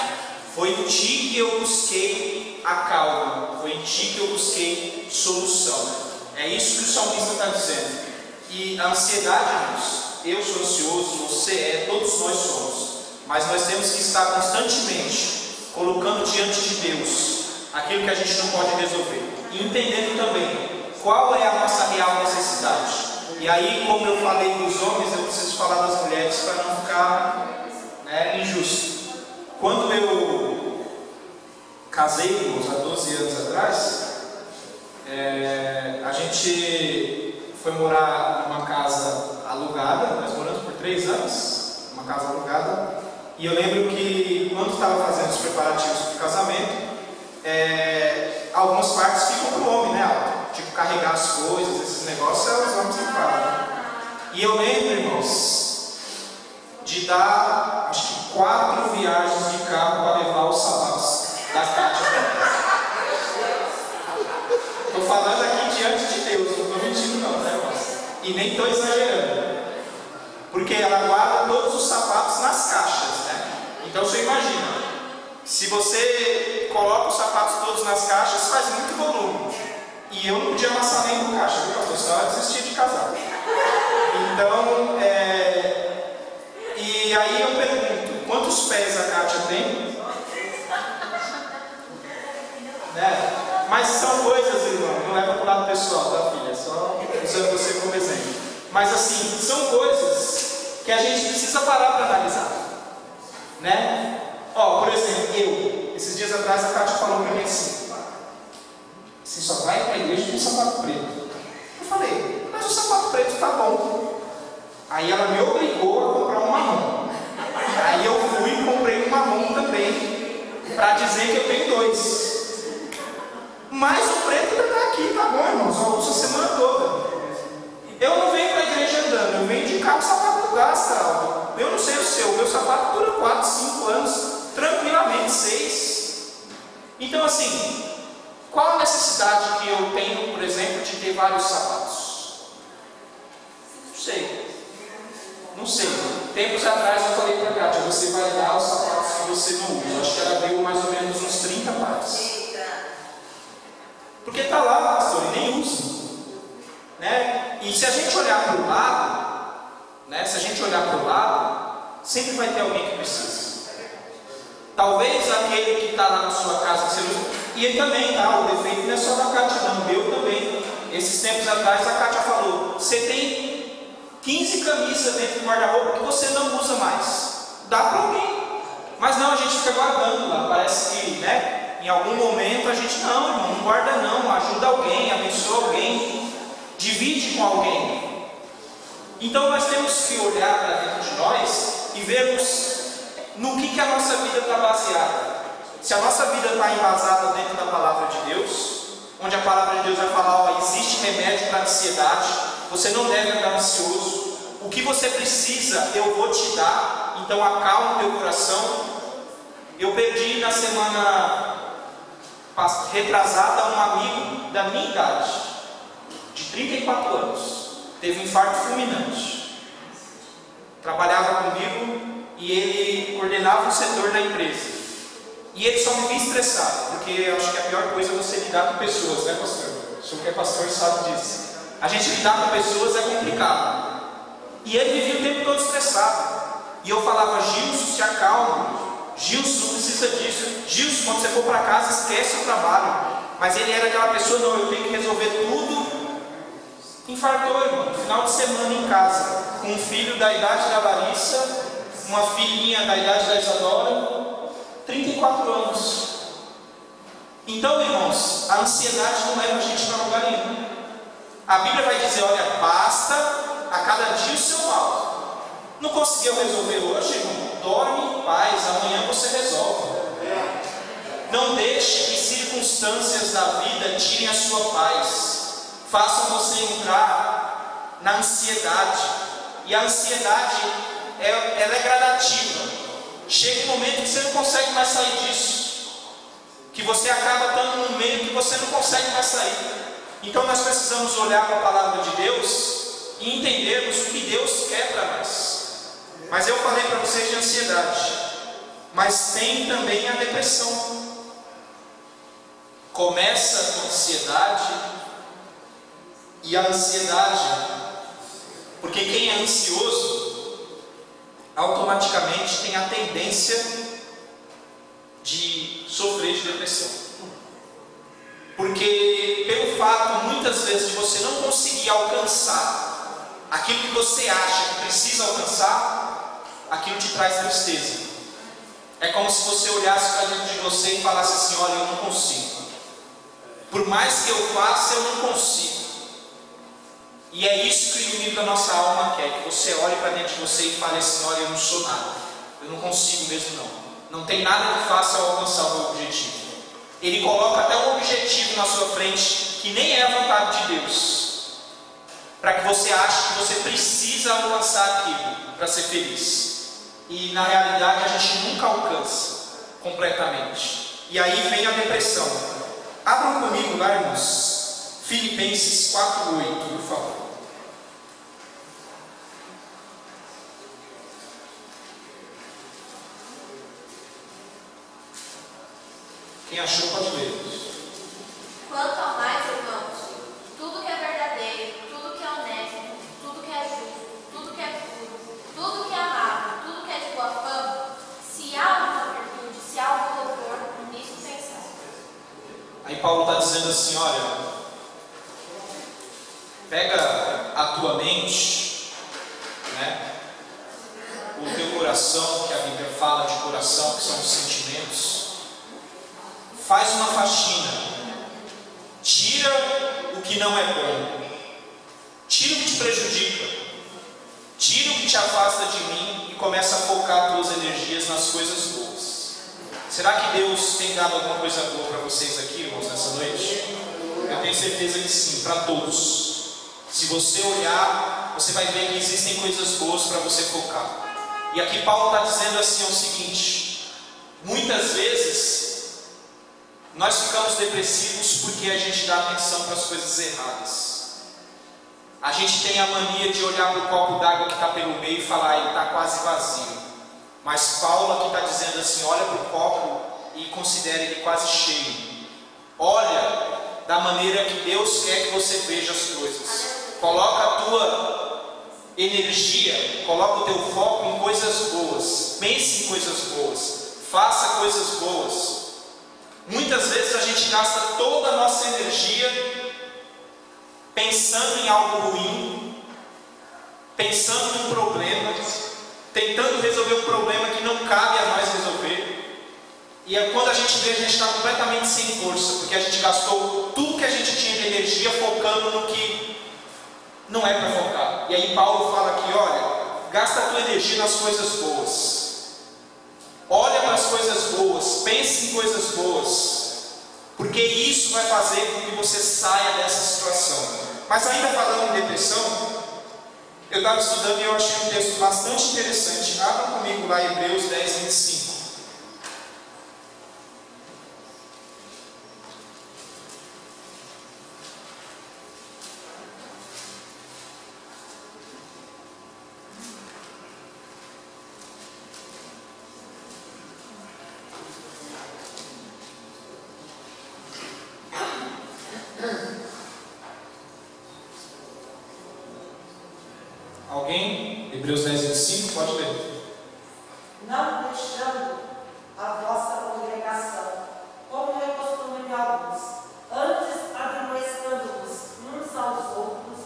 Foi em ti que eu busquei a calma, foi em ti que eu busquei solução. É isso que o salmista está dizendo. E a ansiedade, irmãos, eu sou ansioso, você é, todos nós somos. Mas nós temos que estar constantemente colocando diante de Deus aquilo que a gente não pode resolver. E entendendo também qual é a nossa real necessidade. E aí, como eu falei dos homens, eu preciso falar das mulheres para não ficar injusto. Quando eu casei, irmãos, há 12 anos atrás, a gente foi morar numa casa alugada. Nós moramos por 3 anos, uma casa alugada. E eu lembro que quando estava fazendo os preparativos para o casamento, algumas partes ficam para o homem, né? Tipo, carregar as coisas, esses negócios, os homens que fazem. E eu lembro, irmãos, de dar, acho que 4 viagens de carro para levar os sapatos da Kátia para casa. Estou falando aqui diante de Deus, não estou mentindo não, né, irmãos? E nem estou exagerando. Porque ela guarda todos os sapatos nas caixas, né? Então você imagina, se você coloca os sapatos todos nas caixas, faz muito volume. E eu não podia amassar nem com caixa, viu, pastor? Senão eu desistia de casar. Então, e aí eu pergunto, quantos pés a Kátia tem? Né? Mas são coisas, irmão, não leva para o lado pessoal, tá, filha? Só usando você como exemplo. Mas assim, são coisas que a gente precisa parar para analisar, né? Por exemplo, esses dias atrás a Kátia falou para mim assim: você só vai para a igreja com sapato preto. Eu falei, mas o sapato preto tá bom. Aí ela me obrigou a comprar um marrom. Aí eu fui e comprei um marrom também, para dizer que eu tenho 2. Mas o preto ainda está aqui, tá bom, irmãos? Eu uso a semana toda. Eu não venho para a igreja andando, eu venho de carro, o sapato não gasta algo. Eu não sei o seu, o meu sapato dura 4, 5 anos, tranquilamente 6. Então assim, qual a necessidade que eu tenho, por exemplo, de ter vários sapatos? Não sei. Tempos atrás eu falei para a Kátia, você vai dar os sapatos que você não usa. Acho que ela deu mais ou menos uns 30 pares. Porque está lá, pastor, e nem usa. Né? E se a gente olhar para o lado, né? Sempre vai ter alguém que precisa. Talvez aquele que está lá na sua casa, que você usa. E ele também, tá? O defeito não é só da Kátia, não, o meu também. Esses tempos atrás a Kátia falou: você tem 15 camisas dentro do guarda-roupa que você não usa mais. Dá para alguém. Mas não, a gente fica guardando lá. Parece que, né? Em algum momento a gente, não, irmão, não guarda não, ajuda alguém, abençoa alguém, divide com alguém. Então nós temos que olhar para dentro de nós e vermos no que a nossa vida está baseada. Se a nossa vida está embasada dentro da palavra de Deus, onde a palavra de Deus vai falar, ó, existe remédio para a ansiedade, você não deve andar ansioso, o que você precisa eu vou te dar, então acalma o teu coração. Eu perdi na semana retrasada um amigo da minha idade, de 34 anos, teve um infarto fulminante, trabalhava comigo e ele coordenava um setor da empresa, e ele só me via estressado, porque eu acho que a pior coisa é você lidar com pessoas, né, pastor? O senhor que é pastor sabe disso. A gente lidar com pessoas é complicado, e ele vivia o tempo todo estressado, e eu falava, Gilson, se acalma, Gilson, não precisa disso. Gilson, quando você for para casa, esquece o trabalho. Mas ele era aquela pessoa, não, eu tenho que resolver tudo. Infartou, irmão, no final de semana em casa, com um filho da idade da Larissa, uma filhinha da idade da Isadora, 34 anos. Então, irmãos, a ansiedade não leva a gente para lugar nenhum. A Bíblia vai dizer, olha, basta a cada dia o seu mal. Não conseguiu resolver hoje, irmão? Dorme em paz, amanhã você resolve. Não deixe que circunstâncias da vida tirem a sua paz, façam você entrar na ansiedade. E a ansiedade, ela é gradativa. Chega um momento que você não consegue mais sair disso, que você acaba estando num meio que você não consegue mais sair. Então nós precisamos olhar para a palavra de Deus e entendermos o que Deus quer para nós. Mas eu falei para vocês de ansiedade, mas tem também a depressão. Começa com ansiedade, e a ansiedade, porque quem é ansioso, automaticamente tem a tendência de sofrer de depressão. Porque pelo fato, muitas vezes, de você não conseguir alcançar aquilo que você acha que precisa alcançar, aquilo te traz tristeza. É como se você olhasse para dentro de você e falasse assim, olha, eu não consigo. Por mais que eu faça, eu não consigo. E é isso que o inimigo da nossa alma quer, que você olhe para dentro de você e fale assim, olha, eu não sou nada, eu não consigo mesmo não. Não tem nada que faça eu alcançar o meu objetivo. Ele coloca até um objetivo na sua frente, que nem é a vontade de Deus, para que você ache que você precisa alcançar aquilo para ser feliz. E na realidade a gente nunca alcança completamente. E aí vem a depressão. Abram comigo lá, irmãos, Filipenses 4:8, por favor. Quem achou pode ler. Quanto ao mais, irmãos, tudo que é verdadeiro, tudo que é honesto, tudo que é justo, tudo que é puro, tudo que é amável, tudo que é de boa fama, se há alguma virtude, se há algum louvor, nisso pensar. Aí Paulo está dizendo assim, olha, pega a tua mente, né, o teu coração, que a Bíblia fala de coração, que são os sentimentos, faz uma faxina, tira o que não é bom, tira o que te prejudica, tira o que te afasta de mim e começa a focar as tuas energias nas coisas boas. Será que Deus tem dado alguma coisa boa para vocês aqui, irmãos, nessa noite? Eu tenho certeza que sim, para todos. Se você olhar, você vai ver que existem coisas boas para você focar. E aqui Paulo está dizendo assim, o seguinte, muitas vezes nós ficamos depressivos porque a gente dá atenção para as coisas erradas. A gente tem a mania de olhar para o copo d'água que está pelo meio e falar, ele está quase vazio. Mas Paulo aqui está dizendo assim, olha para o copo e considere ele quase cheio. Olha da maneira que Deus quer que você veja as coisas. Coloca a tua energia, coloca o teu foco em coisas boas. Pense em coisas boas. Faça coisas boas. Muitas vezes a gente gasta toda a nossa energia pensando em algo ruim, pensando em problemas, tentando resolver um problema que não cabe a nós resolver. E quando a gente vê, a gente está completamente sem força, porque a gente gastou tudo que a gente tinha de energia focando no que não é para focar. E aí Paulo fala aqui, olha, gasta a tua energia nas coisas boas. Olha para as coisas boas, pense em coisas boas, porque isso vai fazer com que você saia dessa situação. Mas ainda falando em depressão, eu estava estudando e eu achei um texto bastante interessante. Abra comigo lá Hebreus 10, 25. Alguém? Hebreus 10, 25, pode ler. Não deixando a vossa congregação, como é costume de alguns, antes admoestando-vos uns aos outros,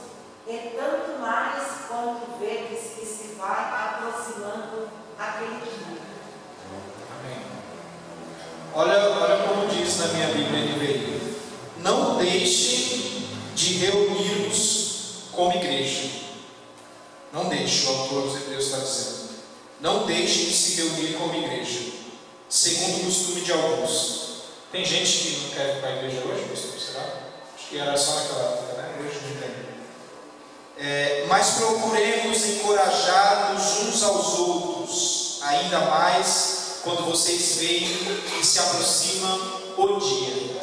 e tanto mais quanto vedes que se vai aproximando aquele dia. Amém. Olha como diz na minha Bíblia NVI. Não deixe de reunir-vos como igreja. Não deixe, o autor dos Hebreus está dizendo. Não deixe de se reunir como igreja, segundo o costume de alguns. Tem gente que não quer ir para a igreja hoje, pastor? Será? Acho que era só naquela época, né? Hoje não tem. Mas procuremos encorajar-nos uns aos outros, ainda mais quando vocês veem que se aproxima o dia.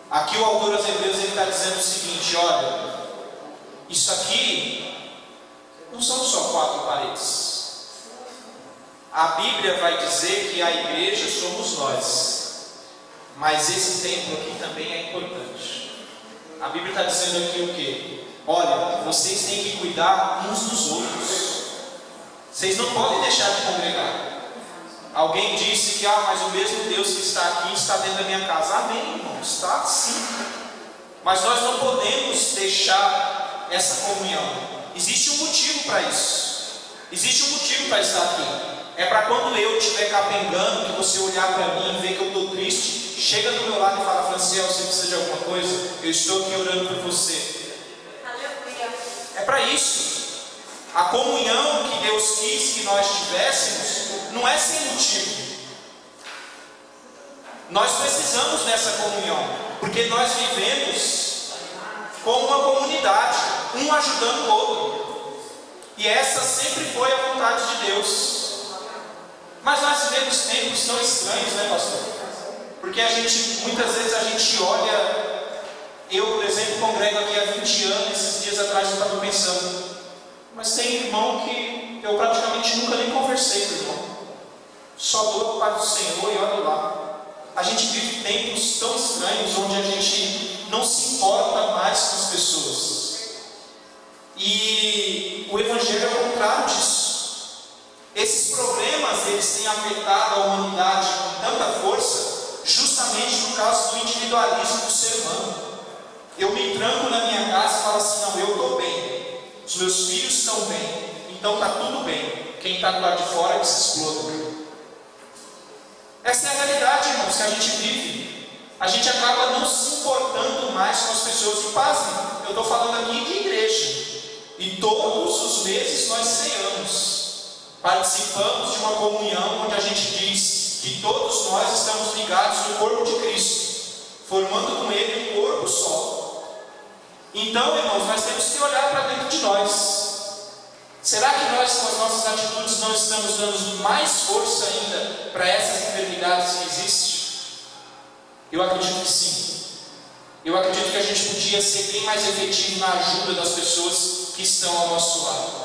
Aqui o autor dos Hebreus está dizendo o seguinte: olha, isso aqui não são só 4 paredes. A Bíblia vai dizer que a igreja somos nós, mas esse templo aqui também é importante. A Bíblia está dizendo aqui o quê? Olha, vocês têm que cuidar uns dos outros. Vocês não podem deixar de congregar. Alguém disse que, mas o mesmo Deus que está aqui está dentro da minha casa. Amém, irmão, está sim. Mas nós não podemos deixar essa comunhão. Existe um motivo para isso. Existe um motivo para estar aqui. É para quando eu estiver capengando, que você olhar para mim e ver que eu estou triste, chega do meu lado e fala: Franciel, você precisa de alguma coisa? Eu estou aqui orando por você. Aleluia. É para isso. A comunhão que Deus quis que nós tivéssemos não é sem motivo. Nós precisamos dessa comunhão, porque nós vivemos como uma comunidade, um ajudando o outro. E essa sempre foi a vontade de Deus. Mas nós vivemos tempos tão estranhos, né, pastor? Porque muitas vezes a gente olha. Eu, por exemplo, congrego aqui há 20 anos. Esses dias atrás eu estava pensando, mas tem irmão que eu praticamente nunca nem conversei com o irmão. Só dou a paz do Senhor e olha lá. A gente vive tempos tão estranhos onde a gente não se importa mais com as pessoas. E o Evangelho é o contrário disso. Esses problemas, eles têm afetado a humanidade com tanta força, justamente no caso do individualismo do ser humano. Eu me tranco na minha casa e falo assim: não, eu estou bem, os meus filhos estão bem, então está tudo bem. Quem está do lado de fora que se exploda. Essa é a realidade, irmãos, que a gente vive. A gente acaba não se importando mais com as pessoas. E pasmem, eu estou falando aqui de igreja. E todos os meses nós ceamos. Participamos de uma comunhão onde a gente diz que todos nós estamos ligados no corpo de Cristo, formando com Ele um corpo só. Então, irmãos, nós temos que olhar para dentro de nós. Será que nós, com as nossas atitudes, não estamos dando mais força ainda para essas enfermidades que existem? Eu acredito que sim. Eu acredito que a gente podia ser bem mais efetivo na ajuda das pessoas que estão ao nosso lado.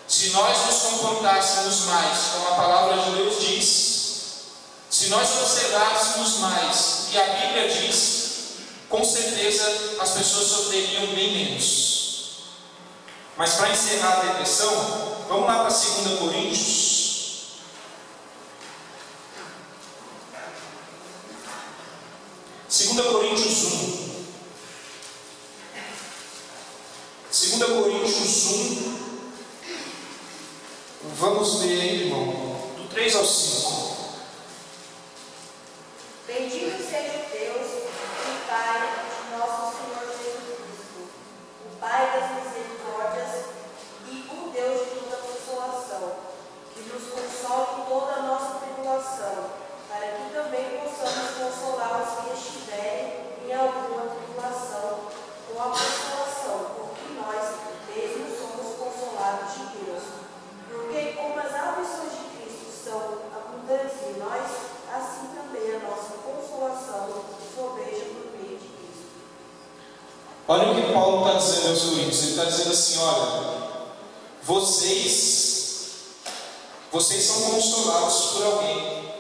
Se nós nos comportássemos mais, como a palavra de Deus diz, se nós observássemos mais o que a Bíblia diz, com certeza as pessoas sofreriam bem menos. Mas para encerrar a depressão, vamos lá para 2 Coríntios. 2 Coríntios 1. 2 Coríntios 1. Vamos ler aí, irmão, do 3 ao 5. Olha o que Paulo está dizendo aos Coríntios. Ele está dizendo assim: olha, vocês são consolados por alguém,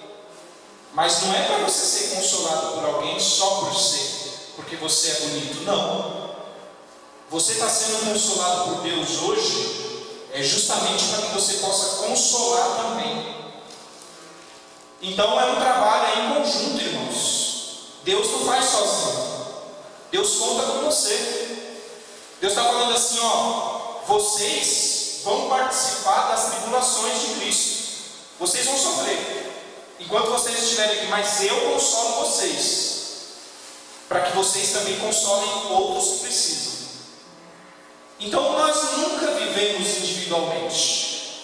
mas não é para você ser consolado por alguém só por ser, porque você é bonito, não. Você está sendo consolado por Deus hoje justamente para que você possa consolar também. Então é um trabalho em conjunto, irmãos. Deus não faz sozinho. Deus conta com você. Deus está falando assim, ó, vocês vão participar das tribulações de Cristo. Vocês vão sofrer enquanto vocês estiverem aqui, mas eu consolo vocês, para que vocês também consolem outros que precisam. Então nós nunca vivemos individualmente.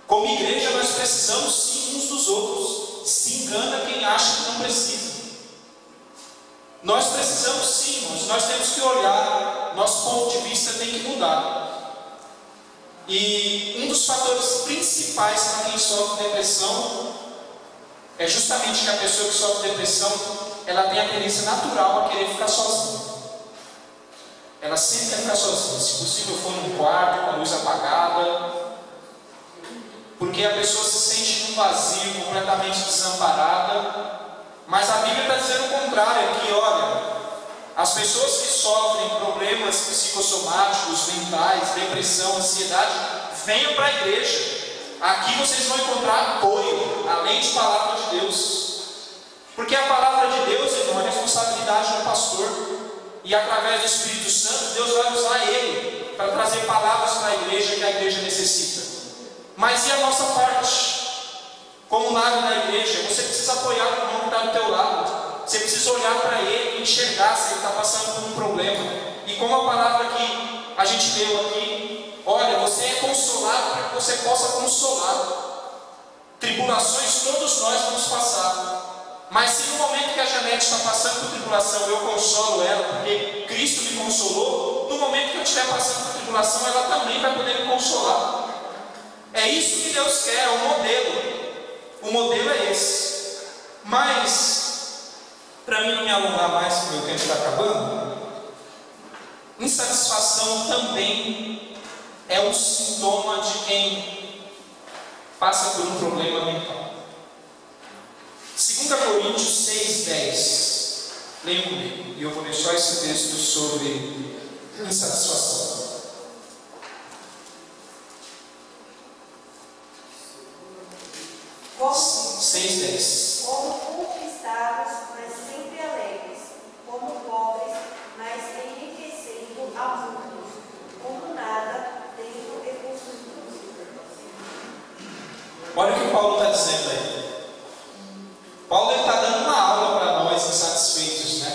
Como igreja nós precisamos sim uns dos outros. Se engana quem acha que não precisa. Nós precisamos sim, irmãos. Nós temos que olhar. Nosso ponto de vista tem que mudar. E um dos fatores principais para quem sofre depressão é justamente que a pessoa que sofre depressão, ela tem a tendência natural a querer ficar sozinha. Ela sempre quer ficar sozinha, se possível for num quarto, com a luz apagada, porque a pessoa se sente num vazio, completamente desamparada. Mas a Bíblia está dizendo o contrário aqui, olha, as pessoas que sofrem problemas psicossomáticos, mentais, depressão, ansiedade, venham para a igreja. Aqui vocês vão encontrar apoio, além de palavra de Deus. Porque a palavra de Deus, irmão, é responsabilidade do pastor. E através do Espírito Santo, Deus vai usar ele para trazer palavras para a igreja que a igreja necessita. Mas e a nossa parte? Como nave da igreja, você precisa apoiar o irmão que está do teu lado. Você precisa olhar para ele e enxergar se ele está passando por um problema. E como a palavra que a gente leu aqui, olha, você é consolado para que você possa consolar. Tribulações todos nós vamos passar. Mas se no momento que a Janete está passando por tribulação, eu consolo ela, porque Cristo me consolou, no momento que eu estiver passando por tribulação, ela também vai poder me consolar. É isso que Deus quer, é o modelo. O modelo é esse. Mas, para mim não me alongar mais, porque o meu tempo está acabando, insatisfação também é um sintoma de quem passa por um problema mental. 2 Coríntios 6:10. Leiam comigo. E eu vou ler só esse texto sobre insatisfação. 6:10. Como conquistados, mas sempre alegres. Como pobres, mas enriquecendo a muitos. Como nada, tendo recursos múltiplos. Olha o que Paulo está dizendo aí. Paulo está dando uma aula para nós insatisfeitos, né?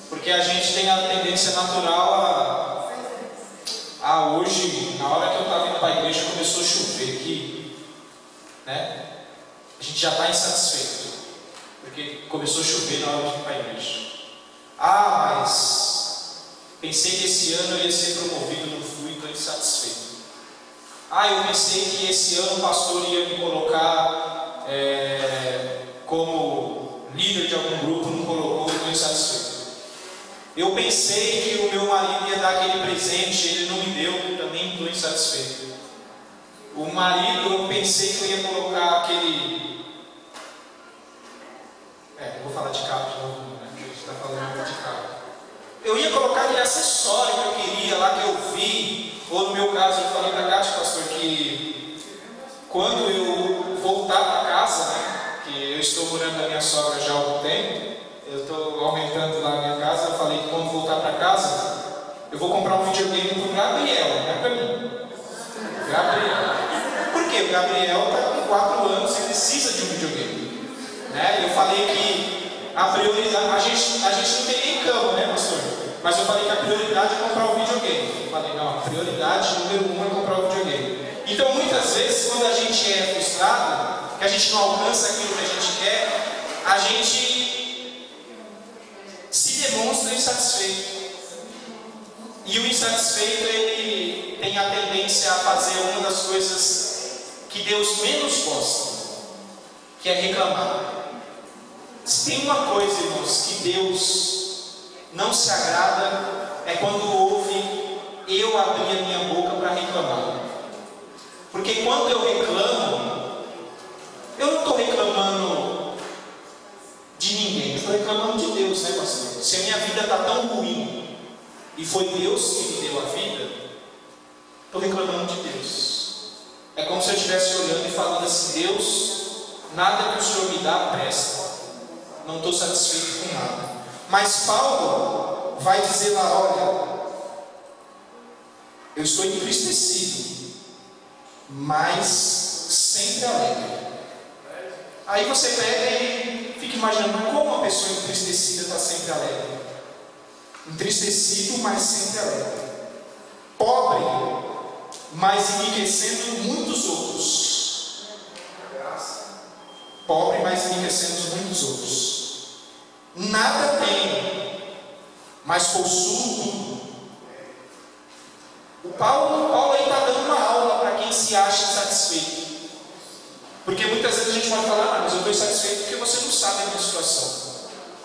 Porque a gente tem a tendência natural a hoje, na hora que eu estava indo para a igreja, começou a chover aqui, né? A gente já está insatisfeito, porque começou a chover na hora de ir para a igreja. Ah, mas pensei que esse ano eu ia ser promovido, não fui, estou insatisfeito. Ah, eu pensei que esse ano o pastor ia me colocar como líder de algum grupo, não colocou, estou insatisfeito. Eu pensei que o meu marido ia dar aquele presente, ele não me deu, também estou insatisfeito. O marido, eu pensei que eu ia colocar aquele... eu vou falar de carro de novo, né? A gente está falando de carro. Eu ia colocar aquele acessório que eu queria lá, que eu vi, ou no meu caso, eu falei para a Cátia, pastor, que quando eu voltar para casa, né? Que eu estou morando na minha sogra já há algum tempo, eu estou aumentando lá a minha casa, eu falei que quando voltar para casa, eu vou comprar um videogame para o Gabriel, não é para mim. Gabriel. Por quê? O Gabriel está com 4 anos e precisa de um videogame. Né? Eu falei que a prioridade, a gente não tem nem cama, né, pastor? Mas eu falei que a prioridade é comprar o videogame. Eu falei, não, a prioridade número 1 é comprar o videogame. Então, muitas vezes, quando a gente é frustrado, que a gente não alcança aquilo que a gente quer, a gente se demonstra insatisfeito. E o insatisfeito, ele tem a tendência a fazer uma das coisas que Deus menos gosta, que é reclamar. Se tem uma coisa, irmãos, que Deus não se agrada, é quando houve eu abrir a minha boca para reclamar. Porque quando eu reclamo, eu não estou reclamando de ninguém, eu estou reclamando de Deus, né, pastor? Se a minha vida está tão ruim e foi Deus que me deu a vida, estou reclamando de Deus. É como se eu estivesse olhando e falando assim: Deus, nada que o Senhor me dá presta, não estou satisfeito com nada. Mas Paulo vai dizer lá: olha, eu estou entristecido, mas sempre alegre. Aí você pega e fica imaginando como uma pessoa entristecida está sempre alegre. Entristecido, mas sempre alegre. Pobre, mas enriquecendo muitos outros. Pobre, mas enriquecendo muitos outros. Nada tenho, mas possuo tudo. O Paulo aí está dando uma aula para quem se acha insatisfeito. Porque muitas vezes a gente pode falar: ah, mas eu estou insatisfeito porque você não sabe a minha situação.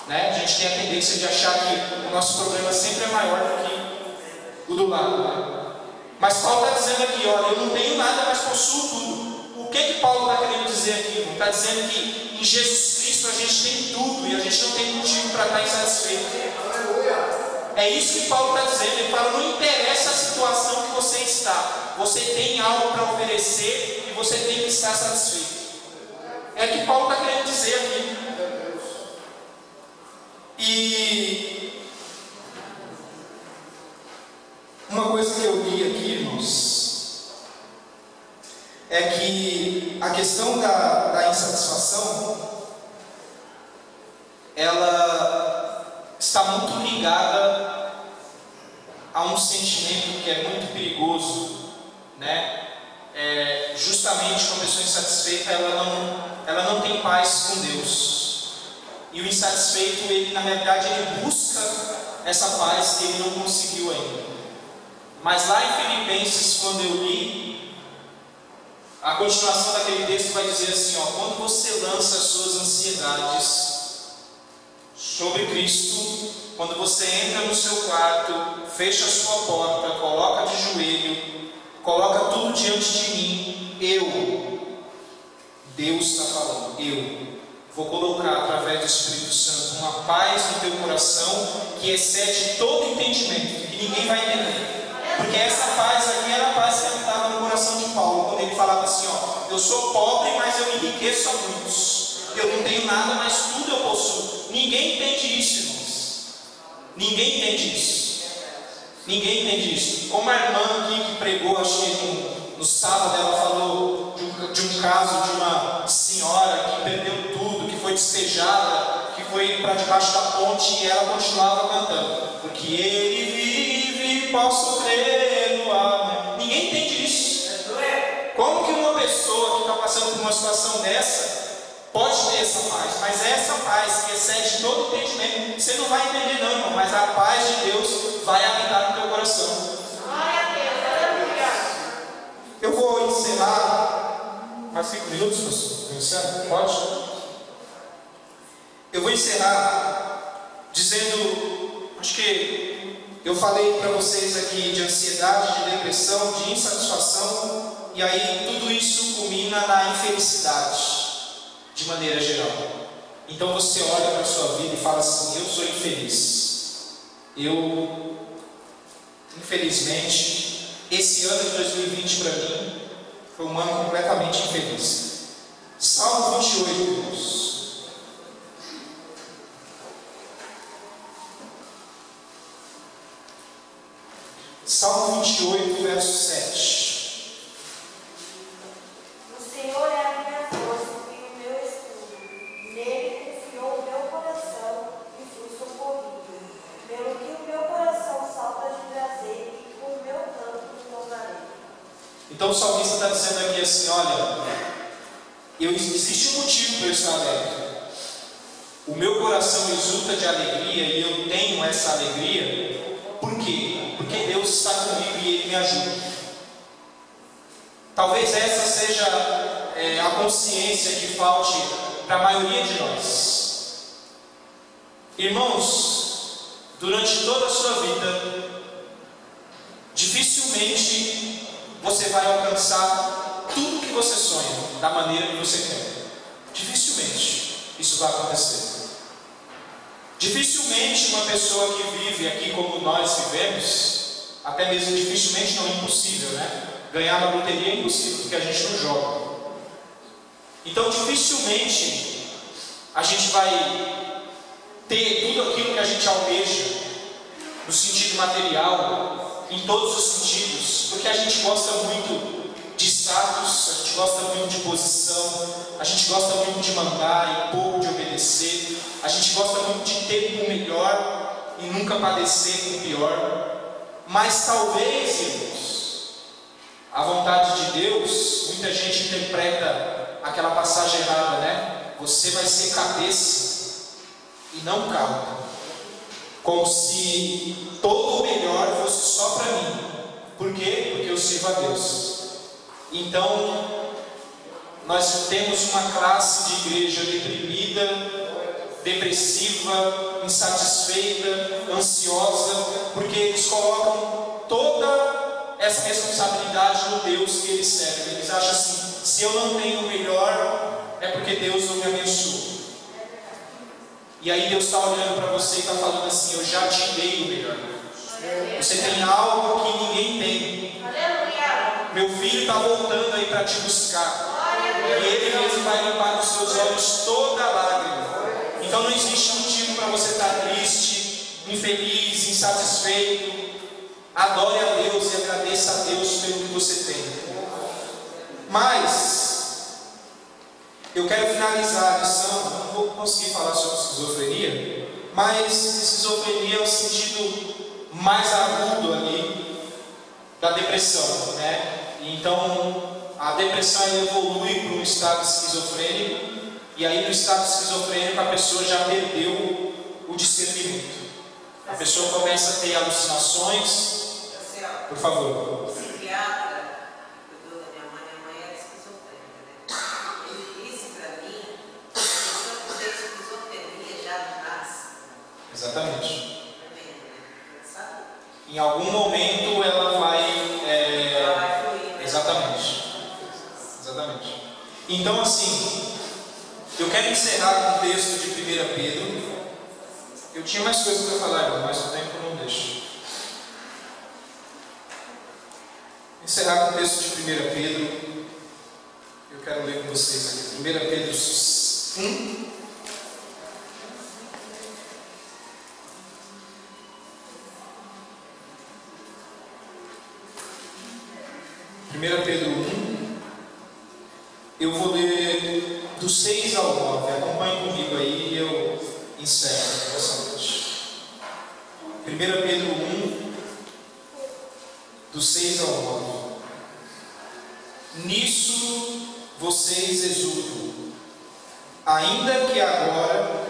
Né? A gente tem a tendência de achar que o nosso problema sempre é maior do que o do lado. Né? Mas Paulo está dizendo aqui: olha, eu não tenho nada, mas possuo tudo. O que Paulo está querendo dizer aqui? Ele está dizendo que em Jesus Cristo a gente tem tudo e a gente não tem motivo para estar insatisfeito. É isso que Paulo está dizendo. Ele fala: não interessa a situação que você está, você tem algo para oferecer e você tem que estar satisfeito. É o que Paulo está querendo dizer aqui. E uma coisa que eu li aqui, irmãos, é que a questão da insatisfação, ela está muito ligada a um sentimento que é muito perigoso, né? Justamente uma pessoa insatisfeita, ela não tem paz com Deus. E o insatisfeito, ele na verdade ele busca essa paz que ele não conseguiu ainda. Mas lá em Filipenses, quando eu li, a continuação daquele texto vai dizer assim: ó, quando você lança as suas ansiedades sobre Cristo, quando você entra no seu quarto, fecha a sua porta, coloca de joelho, coloca tudo diante de mim, Deus está falando, eu vou colocar através do Espírito Santo uma paz no teu coração que excede todo entendimento, que ninguém vai entender. Porque essa paz aqui era a paz que habitava no coração de Paulo, quando ele falava assim: ó, eu sou pobre, mas eu enriqueço a muitos. Eu não tenho nada, mas tudo eu possuo. Ninguém entende isso, irmãos. Ninguém entende isso. Ninguém entende isso. Como a irmã aqui que pregou, acho que no sábado, ela falou de um caso de uma senhora que perdeu tudo, que foi despejada, que foi para debaixo da ponte e ela continuava cantando: porque ele vive, posso crer no amor. Ninguém entende isso. Como que uma pessoa que está passando por uma situação dessa pode ter essa paz? Mas essa paz que excede todo o entendimento, você não vai entender não, irmão, mas a paz de Deus vai habitar no teu coração. Glória a Deus, aleluia. Eu vou encerrar. Mais 5 minutos, pastor? Pode? Eu vou encerrar dizendo, acho que eu falei para vocês aqui de ansiedade, de depressão, de insatisfação, e aí tudo isso culmina na infelicidade, de maneira geral. Então você olha para a sua vida e fala assim: eu sou infeliz. Infelizmente, esse ano de 2020 para mim foi um ano completamente infeliz. Salmo 28, irmãos. Salmo 28, verso 7. O Senhor é a minha força e o meu escudo. Nele confiou o meu coração e fui socorrido. Pelo que o meu coração salta de prazer e com o meu canto me louvarei. Então o salmista está dizendo aqui assim: olha, existe um motivo para eu estar alegre. O meu coração exulta de alegria e eu tenho essa alegria. Por quê? Porque Deus está comigo e Ele me ajuda. Talvez essa seja a consciência que falte para a maioria de nós. Irmãos, durante toda a sua vida, dificilmente você vai alcançar tudo que você sonha da maneira que você quer. Dificilmente isso vai acontecer. Dificilmente uma pessoa que vive aqui como nós vivemos, até mesmo dificilmente, não é impossível, né? Ganhar na loteria é impossível, porque a gente não joga. Então dificilmente a gente vai ter tudo aquilo que a gente almeja, no sentido material, em todos os sentidos, porque a gente gosta muito de status, a gente gosta muito de posição, a gente gosta muito de mandar e pouco de obedecer, a gente gosta muito de ter o melhor e nunca padecer com o pior. Mas talvez, irmãos, a vontade de Deus, muita gente interpreta aquela passagem errada, né? Você vai ser cabeça e não cauda, como se todo o melhor fosse só para mim. Por quê? Porque eu sirvo a Deus. Então, nós temos uma classe de igreja deprimida, depressiva, insatisfeita, ansiosa, porque eles colocam toda essa responsabilidade no Deus que eles servem. Eles acham assim: se eu não tenho o melhor, é porque Deus não me abençoa. E aí Deus está olhando para você e está falando assim: eu já te dei o melhor. Você tem algo que ninguém tem. Meu filho está voltando aí para te buscar. E Ele mesmo vai limpar dos seus olhos toda lágrima. Então não existe motivo para você estar triste, infeliz, insatisfeito. Adore a Deus e agradeça a Deus pelo que você tem. Mas eu quero finalizar a lição. Não vou conseguir falar sobre esquizofrenia, mas esquizofrenia é o sentido mais agudo ali da depressão, né? Então a depressão evolui para um estado esquizofrênico, e aí no estado esquizofrênico a pessoa já perdeu o discernimento. A pessoa começa a ter alucinações. Por favor. O psiquiatra cuidou da minha mãe era esquizofrênica, né? Ele disse para mim que se eu tiver esquizofrenia já não nasce. Exatamente. Em algum momento ela vai. Exatamente. Exatamente. Então, assim, eu quero encerrar com o texto de 1 Pedro. Eu tinha mais coisas para falar, mas o tempo não deixa. Encerrar com o texto de 1 Pedro. Eu quero ler com vocês aqui. 1 Pedro 1. 1 Pedro 1, eu vou ler do 6 ao 9, acompanhe comigo aí e eu encerro essa noite. 1 Pedro 1, do 6 ao 9. Nisso vocês exultam, ainda que agora,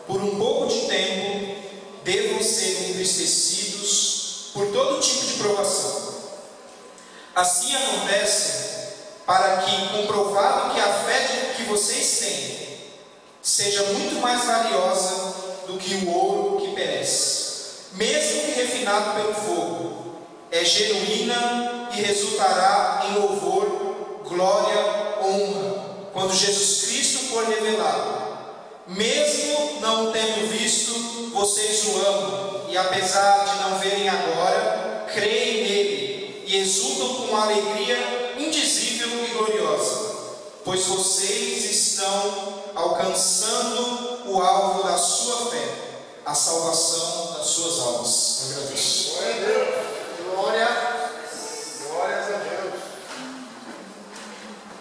por um pouco de tempo, devam ser entristecidos por todo tipo de provação. Assim acontece para que, comprovado que a fé que vocês têm seja muito mais valiosa do que o ouro que perece, mesmo que refinado pelo fogo, é genuína e resultará em louvor, glória, honra, quando Jesus Cristo for revelado. Mesmo não tendo visto, vocês o amam, e apesar de não verem agora, creem nele e exultam com uma alegria indizível e gloriosa, pois vocês estão alcançando o alvo da sua fé, a salvação das suas almas. Eu agradeço. Glória a Deus. Glórias a Deus.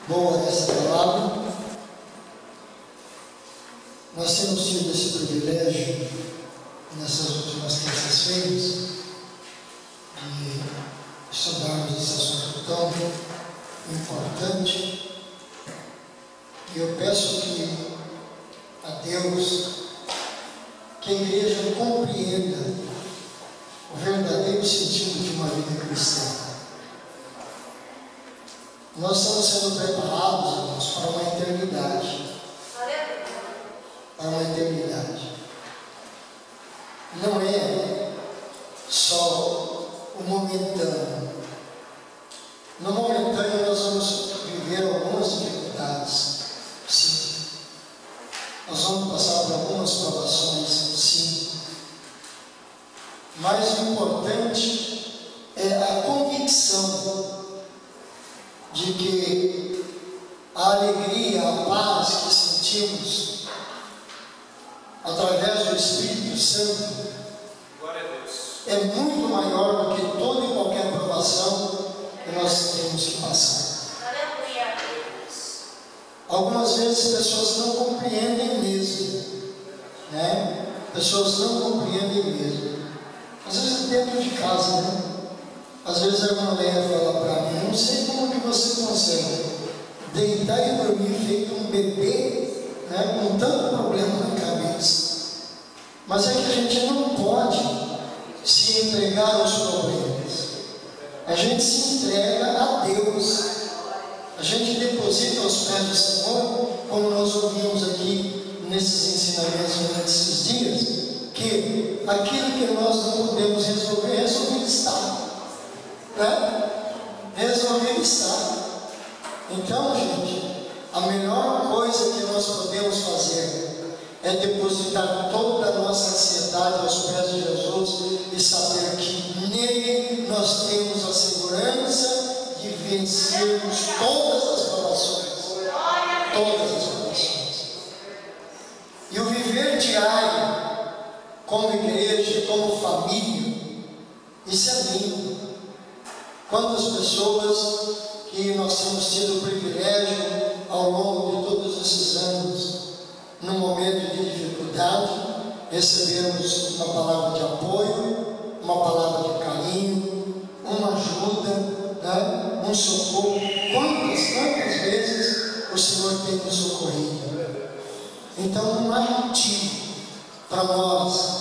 Boa essa palavra. Nós temos tido esse privilégio nessas últimas terças-feiras de estudarmos esse assunto tão importante, e eu peço a Deus que a igreja compreenda o verdadeiro sentido de uma vida cristã. Nós estamos sendo preparados, irmãos, para uma eternidade. Para uma eternidade. Não é só o momento momentâneo. No momentâneo nós vamos viver algumas dificuldades, sim. Nós vamos passar por algumas provações, sim. Mas o importante é a convicção de que a alegria, a paz que sentimos através do Espírito Santo é muito maior do que toda e qualquer provação que nós temos que passar. Algumas vezes pessoas não compreendem mesmo, né? Pessoas não compreendem mesmo. Às vezes dentro de casa, né? Às vezes a irmã Leia fala para mim: eu não sei como que você consegue deitar e dormir feito um bebê, né? Com tanto problema na cabeça. Mas é que a gente não pode se entregar aos problemas. A gente se entrega a Deus. A gente deposita aos pés do Senhor, como nós ouvimos aqui nesses ensinamentos durante esses dias, que aquilo que nós não podemos resolver, resolvido está. Né? Resolvido está. Então, gente, a melhor coisa que nós podemos fazer é depositar toda a nossa ansiedade aos pés de Jesus e saber que nele nós temos a segurança de vencermos todas as provações. Todas as provações. E o viver diário, como igreja, como família, isso é lindo. Quantas pessoas que nós temos tido o privilégio ao longo de todos esses anos, num momento de dificuldade, recebemos uma palavra de apoio, uma palavra de carinho, uma ajuda, né? Um socorro. Quantas vezes o Senhor tem nos socorrido? Então não há motivo para nós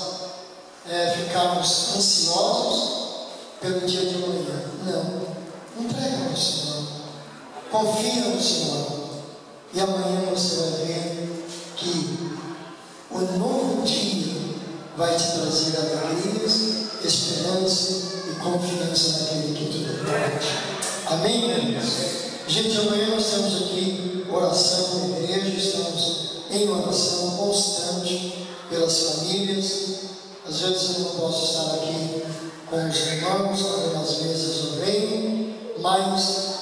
ficarmos ansiosos pelo dia de amanhã. Não. Entrega ao Senhor. Confia no Senhor. E amanhã você vai ver que o novo dia vai te trazer alegrias, esperança e confiança naquele que tudo pode. Amém, irmãos? Gente, amanhã nós temos aqui oração na igreja, estamos em oração constante pelas famílias. Às vezes eu não posso estar aqui com os irmãos, algumas vezes eu venho, mas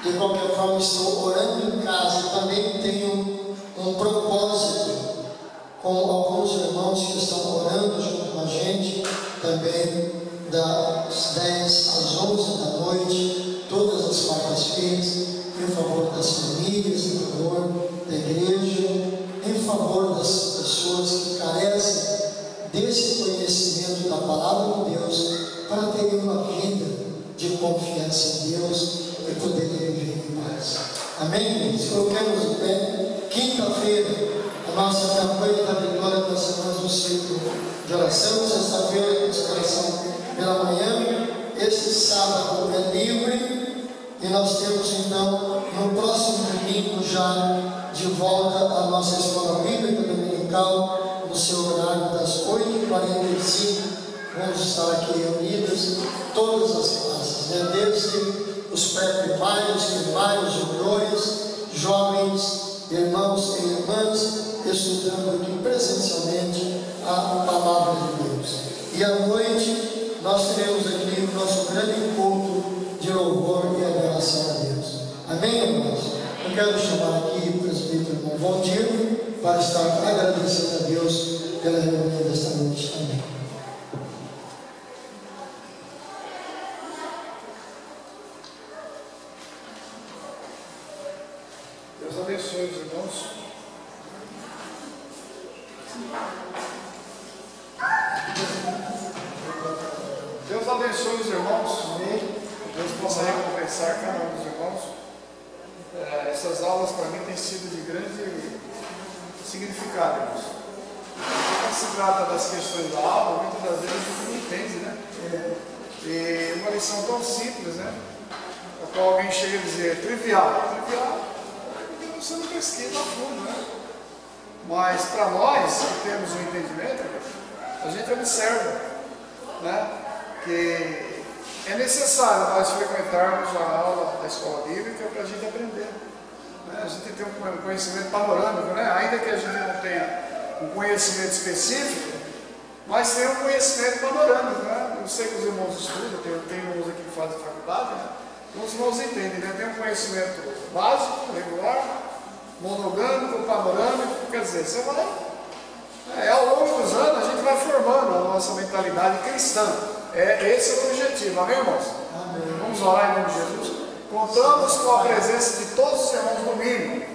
de qualquer forma estou orando em casa. Também tenho um propósito com alguns irmãos que estão orando junto com a gente, também das 10 às 11 da noite, todas as quartas-feiras, em favor das famílias, em favor da igreja, em favor das pessoas que carecem desse conhecimento da palavra de Deus, para terem uma vida de confiança em Deus e poderem viver em paz. Amém, irmãos? Coloquemos em pé. Quinta-feira, a nossa campanha da vitória, nós temos um ciclo de oração. Sexta-feira, consagração pela manhã. Este sábado é livre. E nós temos então, no próximo domingo, já de volta a nossa escola bíblica dominical, no seu horário das 8h45. Vamos estar aqui reunidas, todas as classes, né? Desde os pré-primários, primários, juniores, jovens, irmãos e irmãs, estudando aqui presencialmente a palavra de Deus. E à noite nós teremos aqui o nosso grande culto de louvor e adoração a Deus. Amém, irmãos? Eu quero chamar aqui o presbítero irmão Valdir para estar agradecendo a Deus pela reunião desta noite. Amém. Deus abençoe os irmãos. Deus abençoe os irmãos. Deus possa recompensar cada um dos irmãos. Essas aulas para mim têm sido de grande significado, irmãos. Quando se trata das questões da aula, muitas das vezes a gente não entende, né? E uma lição tão simples, né? A qual alguém chega a dizer trivial. Trivial, porque você não pesquisa a fundo, né? Mas para nós, que temos um entendimento, a gente observa, né? Que é necessário nós frequentarmos a aula da escola bíblica para a gente aprender. Né? A gente tem um conhecimento panorâmico, né? Ainda que a gente não tenha um conhecimento específico, mas tem um conhecimento panorâmico. Né? Eu sei que os irmãos estudam, tem irmãos aqui que fazem faculdade, né? Então os irmãos entendem, né? Tem um conhecimento básico, regular, monogâmico, panorâmico, quer dizer, você vai. Ao longo dos anos a gente vai formando a nossa mentalidade cristã. Esse é o objetivo, amém, irmãos? Amém. Vamos orar em nome de Jesus. Contamos com a presença de todos os irmãos domingo.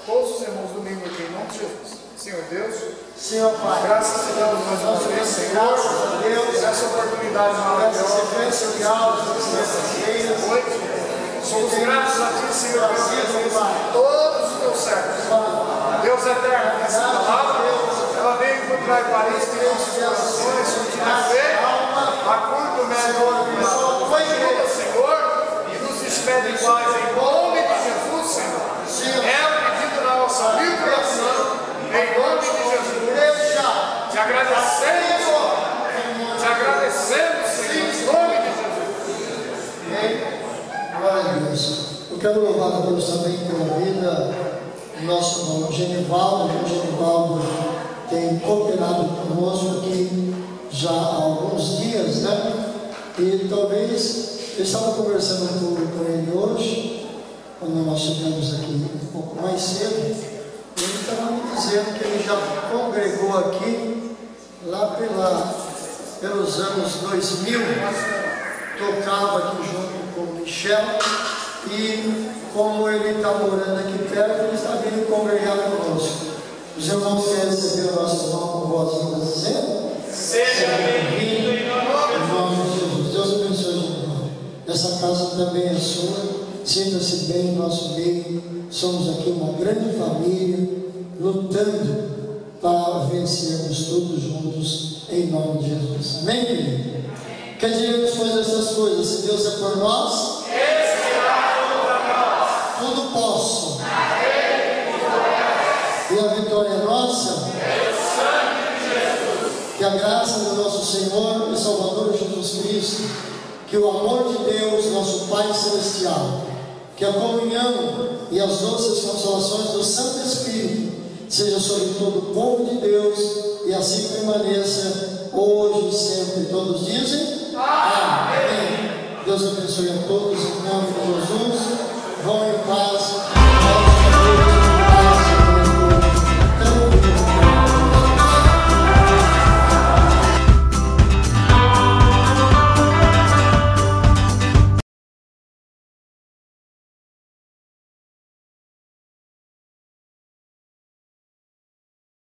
Todos os irmãos domingo aqui, em nome de Jesus. Senhor Deus, Senhor Pai, graças a Deus mais uma vez, Senhor, graças a Deus, essa oportunidade maravilhosa, sequência de aulas nessas noite. Somos gratos a Ti, Senhor, pela presença de todos os Teus servos. Deus eterno, essa palavra, ela vem encontrar em Paris, em nossos corações, surtir fé, a curto, médio, ajuda, Senhor, e nos despede em paz, em nome de Jesus, Senhor. É o pedido da nossa humilde oração, em nome de Jesus. Te agradecemos, Senhor, em nome de Jesus. Glória a Deus. Eu quero louvar a Deus também pela vida do nosso irmão Genivaldo. O Genivaldo tem cooperado conosco aqui já há alguns dias, né? E talvez eu estava conversando com ele hoje, quando nós chegamos aqui um pouco mais cedo. Ele estava me dizendo que ele já congregou aqui lá pelos anos 2000, tocava aqui junto com o Michel, e como ele está morando aqui perto, ele está vindo congregar conosco. Os irmãos querem receber o nosso irmão com vozinha dizendo? Seja bem-vindo em nome de Jesus. Deus abençoe, irmão. Essa casa também é sua. Sinta-se bem em nosso meio. Somos aqui uma grande família, lutando para vencermos todos juntos, em nome de Jesus. Amém, querido? Que diremos fazer essas coisas? Se Deus é por nós, Ele será contra nós. Tudo posso. E a vitória é nossa. Pelo sangue de Jesus. Que a graça do nosso Senhor e Salvador Jesus Cristo, que o amor de Deus, nosso Pai Celestial, que a comunhão e as doces consolações do Santo Espírito seja sobre todo o povo de Deus e assim permaneça hoje e sempre. Todos dizem amém. Deus abençoe a todos em nome de Jesus. Vão em paz.